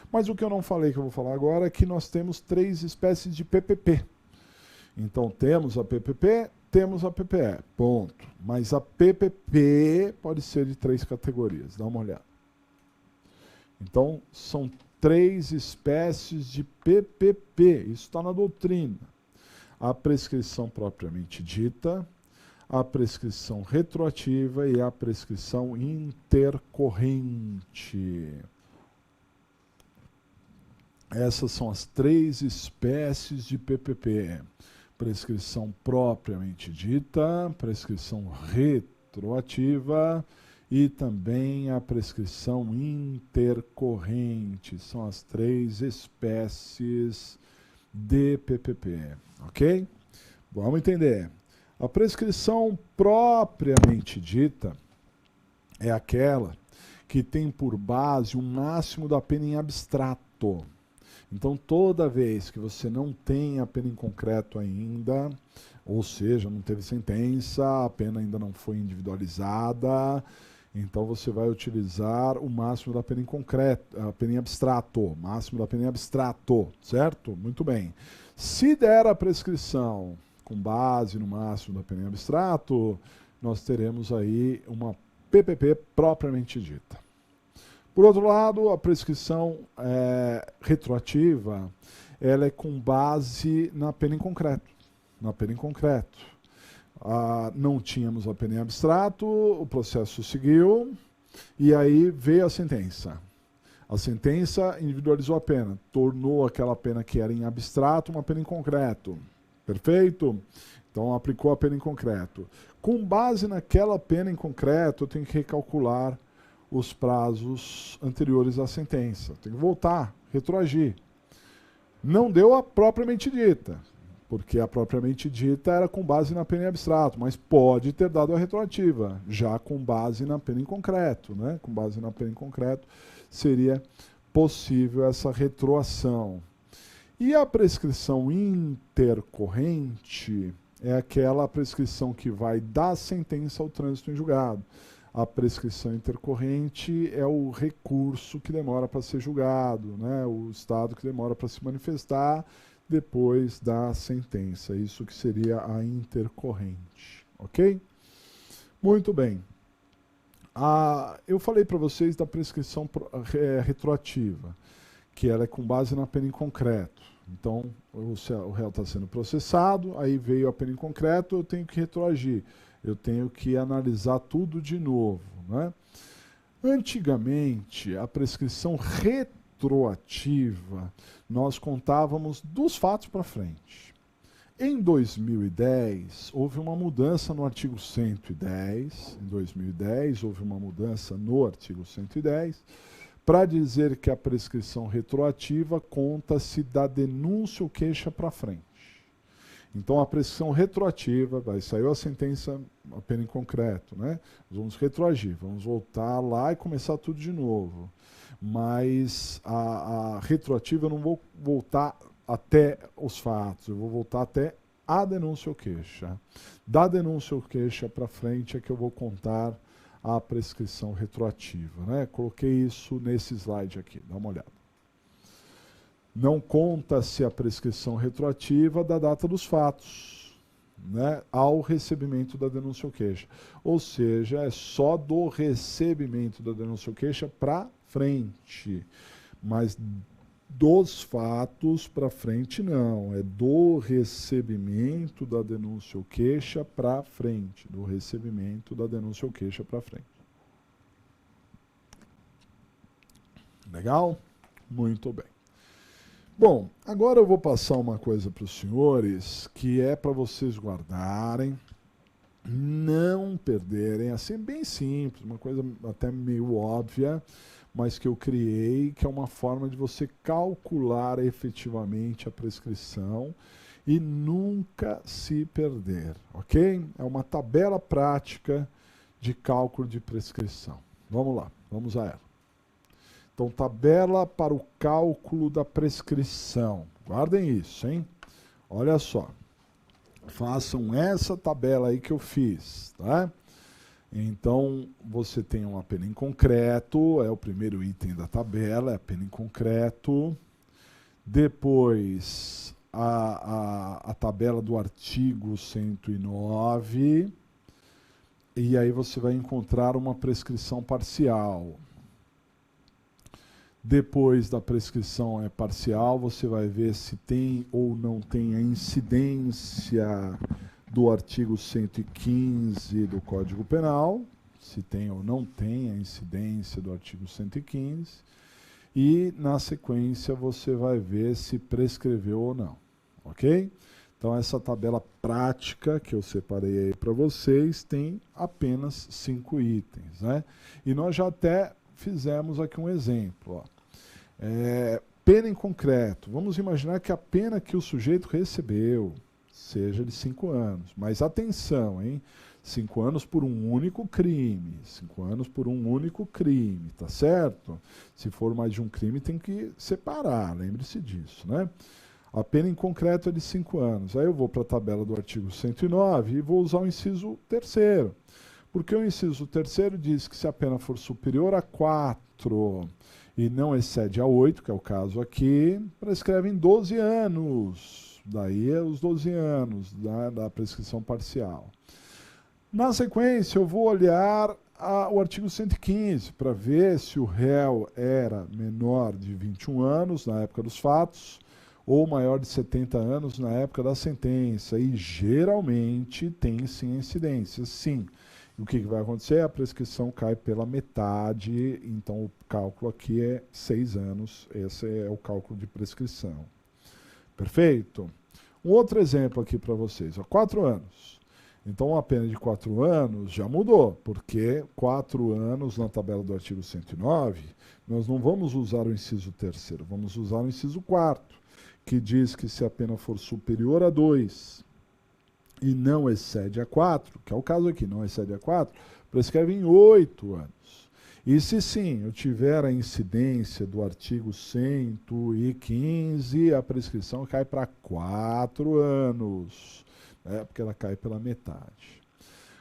Mas o que eu não falei, que eu vou falar agora, é que nós temos 3 espécies de PPP. Então temos a PPP, temos a PPE, ponto. Mas a PPP pode ser de 3 categorias, dá uma olhada. Então, são 3 espécies de PPP, isso está na doutrina. A prescrição propriamente dita, a prescrição retroativa e a prescrição intercorrente. Essas são as 3 espécies de PPP. Prescrição propriamente dita, prescrição retroativa e também a prescrição intercorrente. São as 3 espécies de PPP, ok? Vamos entender. A prescrição propriamente dita é aquela que tem por base o máximo da pena em abstrato. Então, toda vez que você não tem a pena em concreto ainda, ou seja, não teve sentença, a pena ainda não foi individualizada, então você vai utilizar o máximo da pena em concreto, a pena em abstrato, máximo da pena em abstrato, certo? Muito bem. Se der a prescrição com base no máximo da pena em abstrato, nós teremos aí uma PPP propriamente dita. Por outro lado, a prescrição retroativa, ela é com base na pena em concreto. Na pena em concreto. Não tínhamos a pena em abstrato, o processo seguiu, e aí veio a sentença. A sentença individualizou a pena, tornou aquela pena que era em abstrato uma pena em concreto. Perfeito? Então aplicou a pena em concreto. Com base naquela pena em concreto, eu tenho que recalcular os prazos anteriores à sentença. Tem que voltar, retroagir. Não deu a propriamente dita, porque a propriamente dita era com base na pena em abstrato, mas pode ter dado a retroativa, já com base na pena em concreto, né? Com base na pena em concreto, seria possível essa retroação. E a prescrição intercorrente é aquela prescrição que vai da sentença ao trânsito em julgado. A prescrição intercorrente é o recurso que demora para ser julgado, né? O estado que demora para se manifestar depois da sentença. Isso que seria a intercorrente, ok? Muito bem. Eu falei para vocês da prescrição retroativa, que ela é com base na pena em concreto. Então, o réu está sendo processado, aí veio a pena em concreto, eu tenho que retroagir. Eu tenho que analisar tudo de novo, né? Antigamente, a prescrição retroativa, nós contávamos dos fatos para frente. Em 2010, houve uma mudança no artigo 110. Em 2010, houve uma mudança no artigo 110, para dizer que a prescrição retroativa conta-se da denúncia ou queixa para frente. Então, a prescrição retroativa, saiu a sentença, a pena em concreto, né? Nós vamos retroagir, vamos voltar lá e começar tudo de novo. Mas a retroativa eu não vou voltar até os fatos, eu vou voltar até a denúncia ou queixa. Da denúncia ou queixa para frente é que eu vou contar a prescrição retroativa, né? Coloquei isso nesse slide aqui, dá uma olhada. Não conta-se a prescrição retroativa da data dos fatos, né, ao recebimento da denúncia ou queixa. Ou seja, é só do recebimento da denúncia ou queixa para frente. Mas dos fatos para frente não. É do recebimento da denúncia ou queixa para frente. Do recebimento da denúncia ou queixa para frente. Legal? Muito bem. Bom, agora eu vou passar uma coisa para os senhores que é para vocês guardarem, não perderem, assim, bem simples, uma coisa até meio óbvia, mas que eu criei, que é uma forma de você calcular efetivamente a prescrição e nunca se perder, ok? É uma tabela prática de cálculo de prescrição. Vamos lá, vamos a ela. Então, tabela para o cálculo da prescrição. Guardem isso, hein? Olha só. Façam essa tabela aí que eu fiz, tá? Então, você tem uma pena em concreto, é o primeiro item da tabela, é a pena em concreto. Depois, a tabela do artigo 109. E aí você vai encontrar uma prescrição parcial. Depois da prescrição parcial, você vai ver se tem ou não tem a incidência do artigo 115 do Código Penal, se tem ou não tem a incidência do artigo 115, e na sequência você vai ver se prescreveu ou não, ok? Então, essa tabela prática que eu separei aí para vocês tem apenas 5 itens, né? E nós já até fizemos aqui um exemplo, ó. Pena em concreto. Vamos imaginar que a pena que o sujeito recebeu seja de 5 anos. Mas atenção, hein? 5 anos por um único crime. 5 anos por um único crime, tá certo? Se for mais de um crime, tem que separar, lembre-se disso, né? A pena em concreto é de 5 anos. Aí eu vou para a tabela do artigo 109 e vou usar o inciso 3º. Porque o inciso 3º diz que se a pena for superior a 4 e não excede a 8, que é o caso aqui, prescreve em 12 anos. Daí é os 12 anos da prescrição parcial. Na sequência, eu vou olhar o artigo 115 para ver se o réu era menor de 21 anos na época dos fatos ou maior de 70 anos na época da sentença. E geralmente tem sim incidência, sim. E o que vai acontecer? A prescrição cai pela metade, então o cálculo aqui é 6 anos. Esse é o cálculo de prescrição. Perfeito? Um outro exemplo aqui para vocês, 4 anos. Então a pena de 4 anos já mudou, porque 4 anos na tabela do artigo 109, nós não vamos usar o inciso 3º, vamos usar o inciso 4º, que diz que se a pena for superior a 2 e não excede a 4, que é o caso aqui, não excede a 4, prescreve em 8 anos. E se sim, eu tiver a incidência do artigo 115, a prescrição cai para 4 anos, né, porque ela cai pela metade.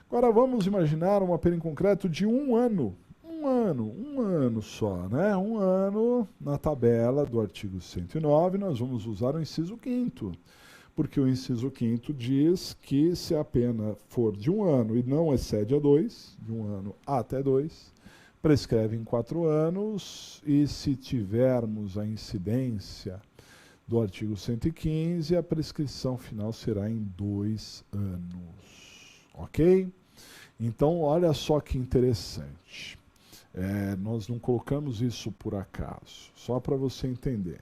Agora vamos imaginar uma pena em concreto de 1 ano. Um ano só, né? 1 ano na tabela do artigo 109, nós vamos usar o inciso 5º, porque o inciso 5º diz que se a pena for de 1 ano e não excede a 2, de 1 ano até 2, prescreve em 4 anos, e se tivermos a incidência do artigo 115, a prescrição final será em 2 anos. Ok? Então, olha só que interessante. Nós não colocamos isso por acaso, só para você entender.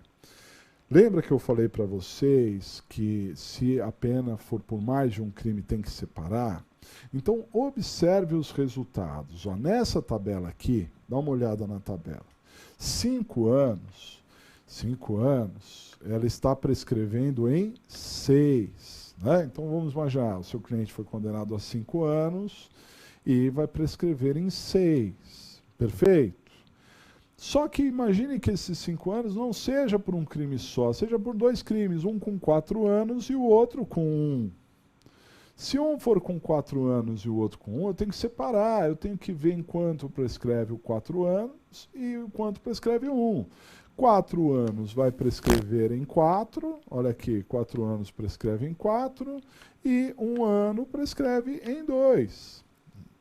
Lembra que eu falei para vocês que se a pena for por mais de um crime tem que separar? Então observe os resultados. Ó, nessa tabela aqui, dá uma olhada na tabela. 5 anos, ela está prescrevendo em 6. Né? Então vamos imaginar, o seu cliente foi condenado a 5 anos e vai prescrever em 6. Perfeito? Só que imagine que esses 5 anos não seja por um crime só, seja por 2 crimes, um com 4 anos e o outro com 1. Se um for com 4 anos e o outro com 1, eu tenho que separar, eu tenho que ver enquanto prescreve o 4 anos e enquanto prescreve 1. 4 anos vai prescrever em 4, olha aqui, 4 anos prescreve em 4 e 1 ano prescreve em 2.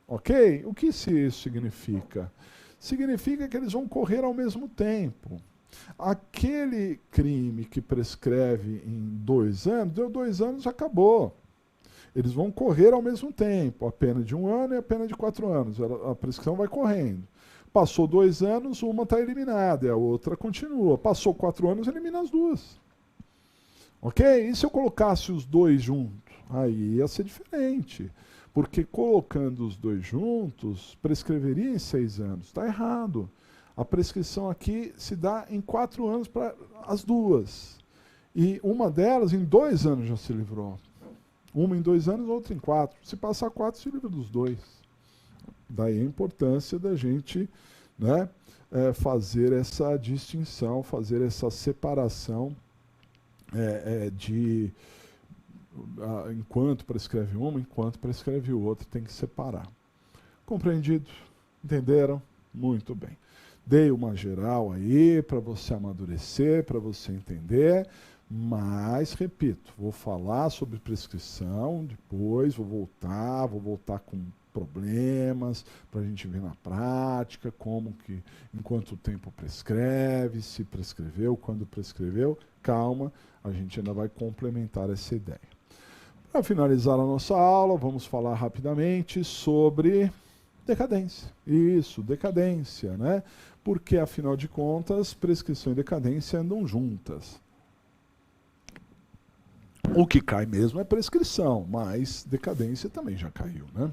Ok? O que isso significa? Significa que eles vão correr ao mesmo tempo. Aquele crime que prescreve em 2 anos, deu 2 anos, acabou. Eles vão correr ao mesmo tempo, a pena de 1 ano e a pena de 4 anos. A prescrição vai correndo. Passou 2 anos, uma está eliminada e a outra continua. Passou 4 anos, elimina as duas. Ok? E se eu colocasse os dois juntos? Aí ia ser diferente. Porque colocando os dois juntos, prescreveria em 6 anos. Está errado. A prescrição aqui se dá em 4 anos para as duas. E uma delas, em 2 anos, já se livrou. Uma em 2 anos, outra em 4. Se passar 4, se livra dos 2. Daí a importância da gente, né, fazer essa distinção, fazer essa separação de... enquanto prescreve uma, enquanto prescreve o outro, tem que separar. Compreendido? Entenderam? Muito bem. Dei uma geral aí para você amadurecer, para você entender, mas, repito, vou falar sobre prescrição depois, vou voltar com problemas, para a gente ver na prática como que, em quanto tempo prescreve, se prescreveu, quando prescreveu. Calma, a gente ainda vai complementar essa ideia. Para finalizar a nossa aula, vamos falar rapidamente sobre decadência. Isso, decadência, né? Porque, afinal de contas, prescrição e decadência andam juntas. O que cai mesmo é prescrição, mas decadência também já caiu, né?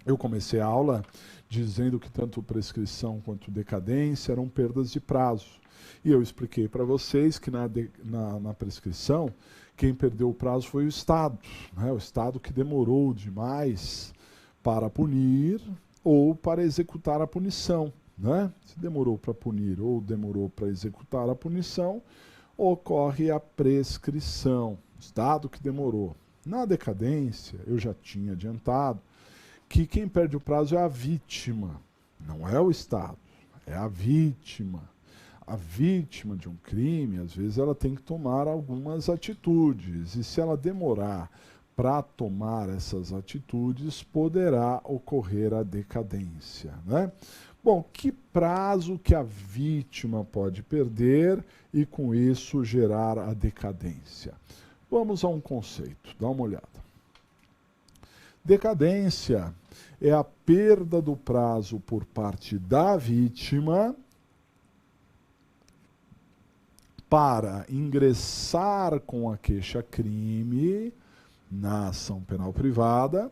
Eu comecei a aula dizendo que tanto prescrição quanto decadência eram perdas de prazo. E eu expliquei para vocês que na prescrição, quem perdeu o prazo foi o Estado, né? O Estado que demorou demais para punir ou para executar a punição, né? Se demorou para punir ou demorou para executar a punição, ocorre a prescrição. Estado que demorou. Na decadência, eu já tinha adiantado que quem perde o prazo é a vítima, não é o Estado, é a vítima. A vítima de um crime, às vezes, ela tem que tomar algumas atitudes, e se ela demorar para tomar essas atitudes, poderá ocorrer a decadência, né? Bom, que prazo que a vítima pode perder e, com isso, gerar a decadência? Vamos a um conceito, dá uma olhada. Decadência é a perda do prazo por parte da vítima para ingressar com a queixa-crime na ação penal privada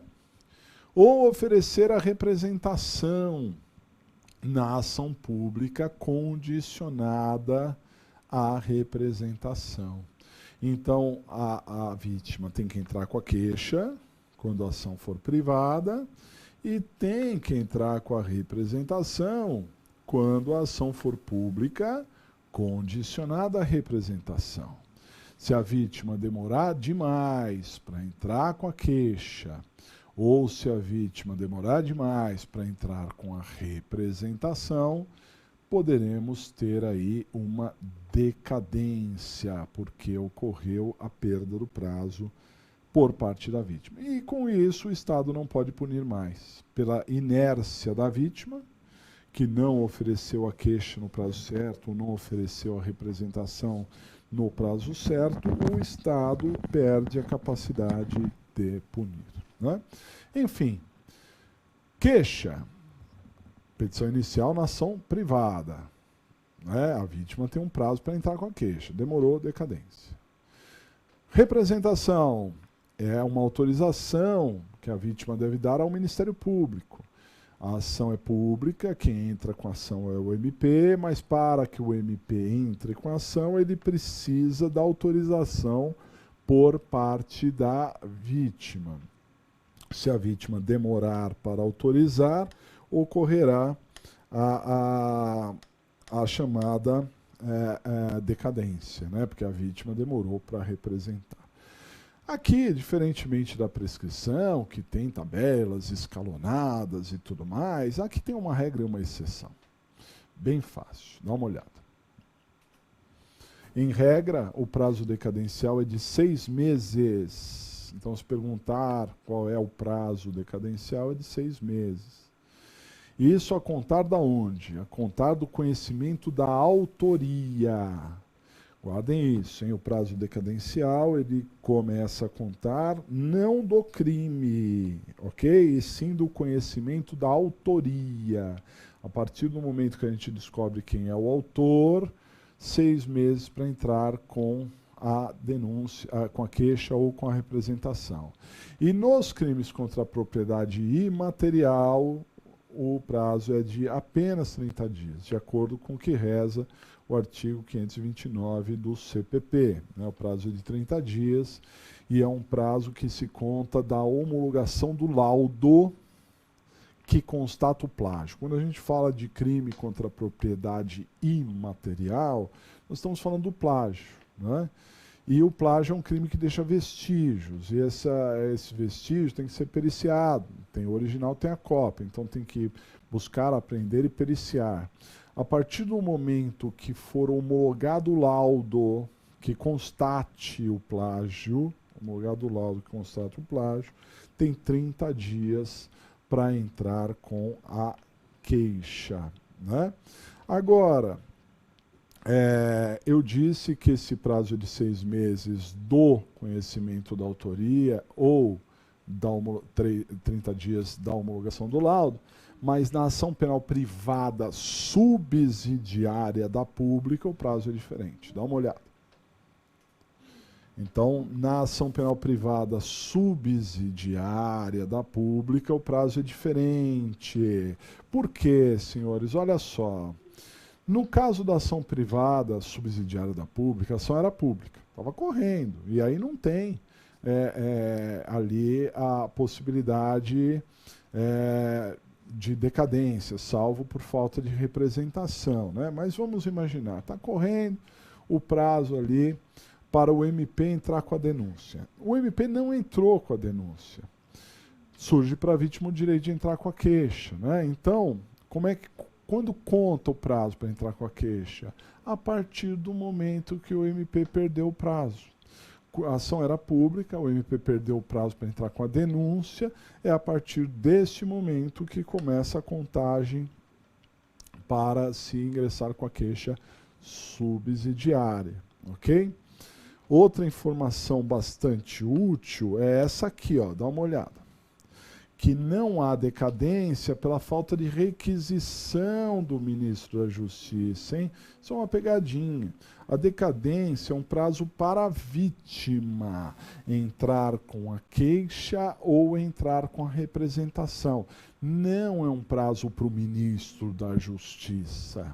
ou oferecer a representação na ação pública condicionada à representação. Então, a vítima tem que entrar com a queixa quando a ação for privada e tem que entrar com a representação quando a ação for pública condicionada à representação. Se a vítima demorar demais para entrar com a queixa, ou se a vítima demorar demais para entrar com a representação, poderemos ter aí uma decadência, porque ocorreu a perda do prazo por parte da vítima. E com isso o Estado não pode punir mais, pela inércia da vítima, que não ofereceu a queixa no prazo certo, ou não ofereceu a representação no prazo certo, o Estado perde a capacidade de punir, né? Enfim, queixa, petição inicial na ação privada, né? A vítima tem um prazo para entrar com a queixa, demorou, decadência. Representação é uma autorização que a vítima deve dar ao Ministério Público. A ação é pública, quem entra com a ação é o MP, mas para que o MP entre com a ação, ele precisa da autorização por parte da vítima. Se a vítima demorar para autorizar, ocorrerá a chamada decadência, né? Porque a vítima demorou para representar. Aqui, diferentemente da prescrição, que tem tabelas escalonadas e tudo mais, aqui tem uma regra e uma exceção. Bem fácil, dá uma olhada. Em regra, o prazo decadencial é de 6 meses. Então, se perguntar qual é o prazo decadencial, é de 6 meses. Isso a contar da onde? A contar do conhecimento da autoria. Guardem isso, hein? O prazo decadencial, ele começa a contar não do crime, ok? E sim do conhecimento da autoria. A partir do momento que a gente descobre quem é o autor, 6 meses para entrar com a denúncia, com a queixa ou com a representação. E nos crimes contra a propriedade imaterial, o prazo é de apenas 30 dias, de acordo com o que reza o artigo 529 do CPP. Né? O prazo é de 30 dias e é um prazo que se conta da homologação do laudo que constata o plágio. Quando a gente fala de crime contra a propriedade imaterial, nós estamos falando do plágio, né? E o plágio é um crime que deixa vestígios, e esse vestígio tem que ser periciado. Tem o original, tem a cópia, então tem que buscar, aprender e periciar. A partir do momento que for homologado o laudo que constate o plágio, tem 30 dias para entrar com a queixa, né? Agora, eu disse que esse prazo de 6 meses do conhecimento da autoria ou 30 dias da homologação do laudo, mas na ação penal privada subsidiária da pública o prazo é diferente. Dá uma olhada. Então, na ação penal privada subsidiária da pública, o prazo é diferente. Por quê, senhores? Olha só. No caso da ação privada subsidiária da pública, a ação era pública, estava correndo. E aí não tem ali a possibilidade de decadência, salvo por falta de representação, né? Mas vamos imaginar, está correndo o prazo ali para o MP entrar com a denúncia. O MP não entrou com a denúncia. Surge para a vítima o direito de entrar com a queixa, né? Então, quando conta o prazo para entrar com a queixa? A partir do momento que o MP perdeu o prazo. A ação era pública, o MP perdeu o prazo para entrar com a denúncia, é a partir deste momento que começa a contagem para se ingressar com a queixa subsidiária, ok? Outra informação bastante útil é essa aqui, ó, dá uma olhada. Que não há decadência pela falta de requisição do ministro da Justiça, hein? Isso é uma pegadinha. A decadência é um prazo para a vítima entrar com a queixa ou entrar com a representação. Não é um prazo para o ministro da Justiça.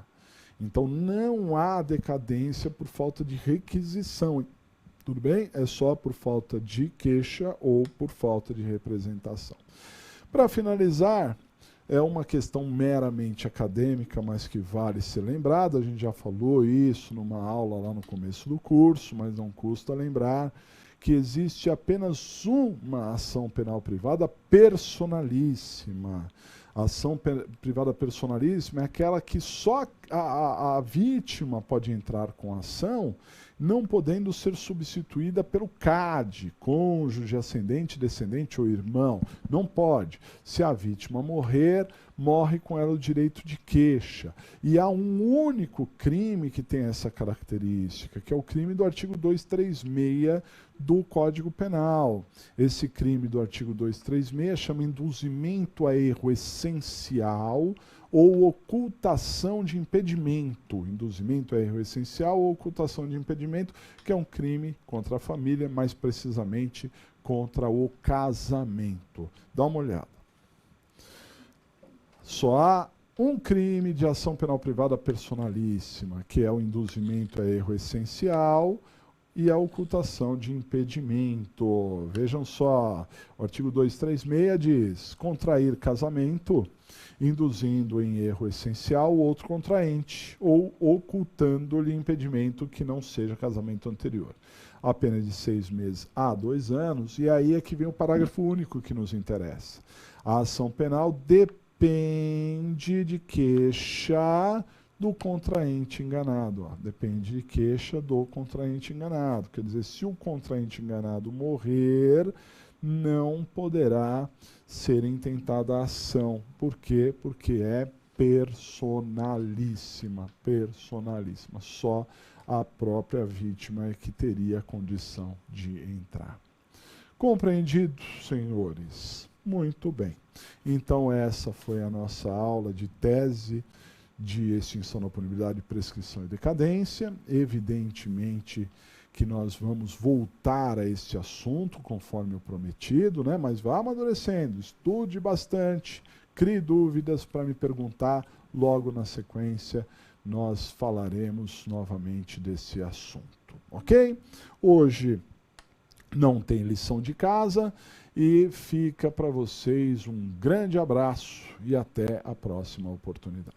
Então, não há decadência por falta de requisição. Tudo bem? É só por falta de queixa ou por falta de representação. Para finalizar, é uma questão meramente acadêmica, mas que vale ser lembrada. A gente já falou isso numa aula lá no começo do curso, mas não custa lembrar que existe apenas uma ação penal privada personalíssima. A ação privada personalíssima é aquela que só a vítima pode entrar com a ação, não podendo ser substituída pelo CAD, cônjuge, ascendente, descendente ou irmão. Não pode. Se a vítima morrer, morre com ela o direito de queixa. E há um único crime que tem essa característica, que é o crime do artigo 236 do Código Penal. Esse crime do artigo 236 chama induzimento a erro essencial ou ocultação de impedimento. Induzimento a erro essencial ou ocultação de impedimento, que é um crime contra a família, mais precisamente contra o casamento. Dá uma olhada. Só há um crime de ação penal privada personalíssima, que é o induzimento a erro essencial e a ocultação de impedimento. Vejam só, o artigo 236 diz: contrair casamento induzindo em erro essencial o outro contraente ou ocultando-lhe impedimento que não seja casamento anterior. A pena de 6 meses a 2 anos, e aí é que vem o parágrafo único que nos interessa. A ação penal depende de queixa do contraente enganado. Ó. Depende de queixa do contraente enganado. Quer dizer, se o contraente enganado morrer, não poderá ser intentada a ação. Por quê? Porque é personalíssima. Personalíssima. Só a própria vítima é que teria a condição de entrar. Compreendido, senhores? Muito bem. Então, essa foi a nossa aula de tese de extinção da punibilidade, prescrição e decadência. Evidentemente que nós vamos voltar a este assunto, conforme o prometido, né? Mas vá amadurecendo, estude bastante, crie dúvidas para me perguntar, logo na sequência nós falaremos novamente desse assunto, ok? Hoje não tem lição de casa e fica para vocês um grande abraço e até a próxima oportunidade.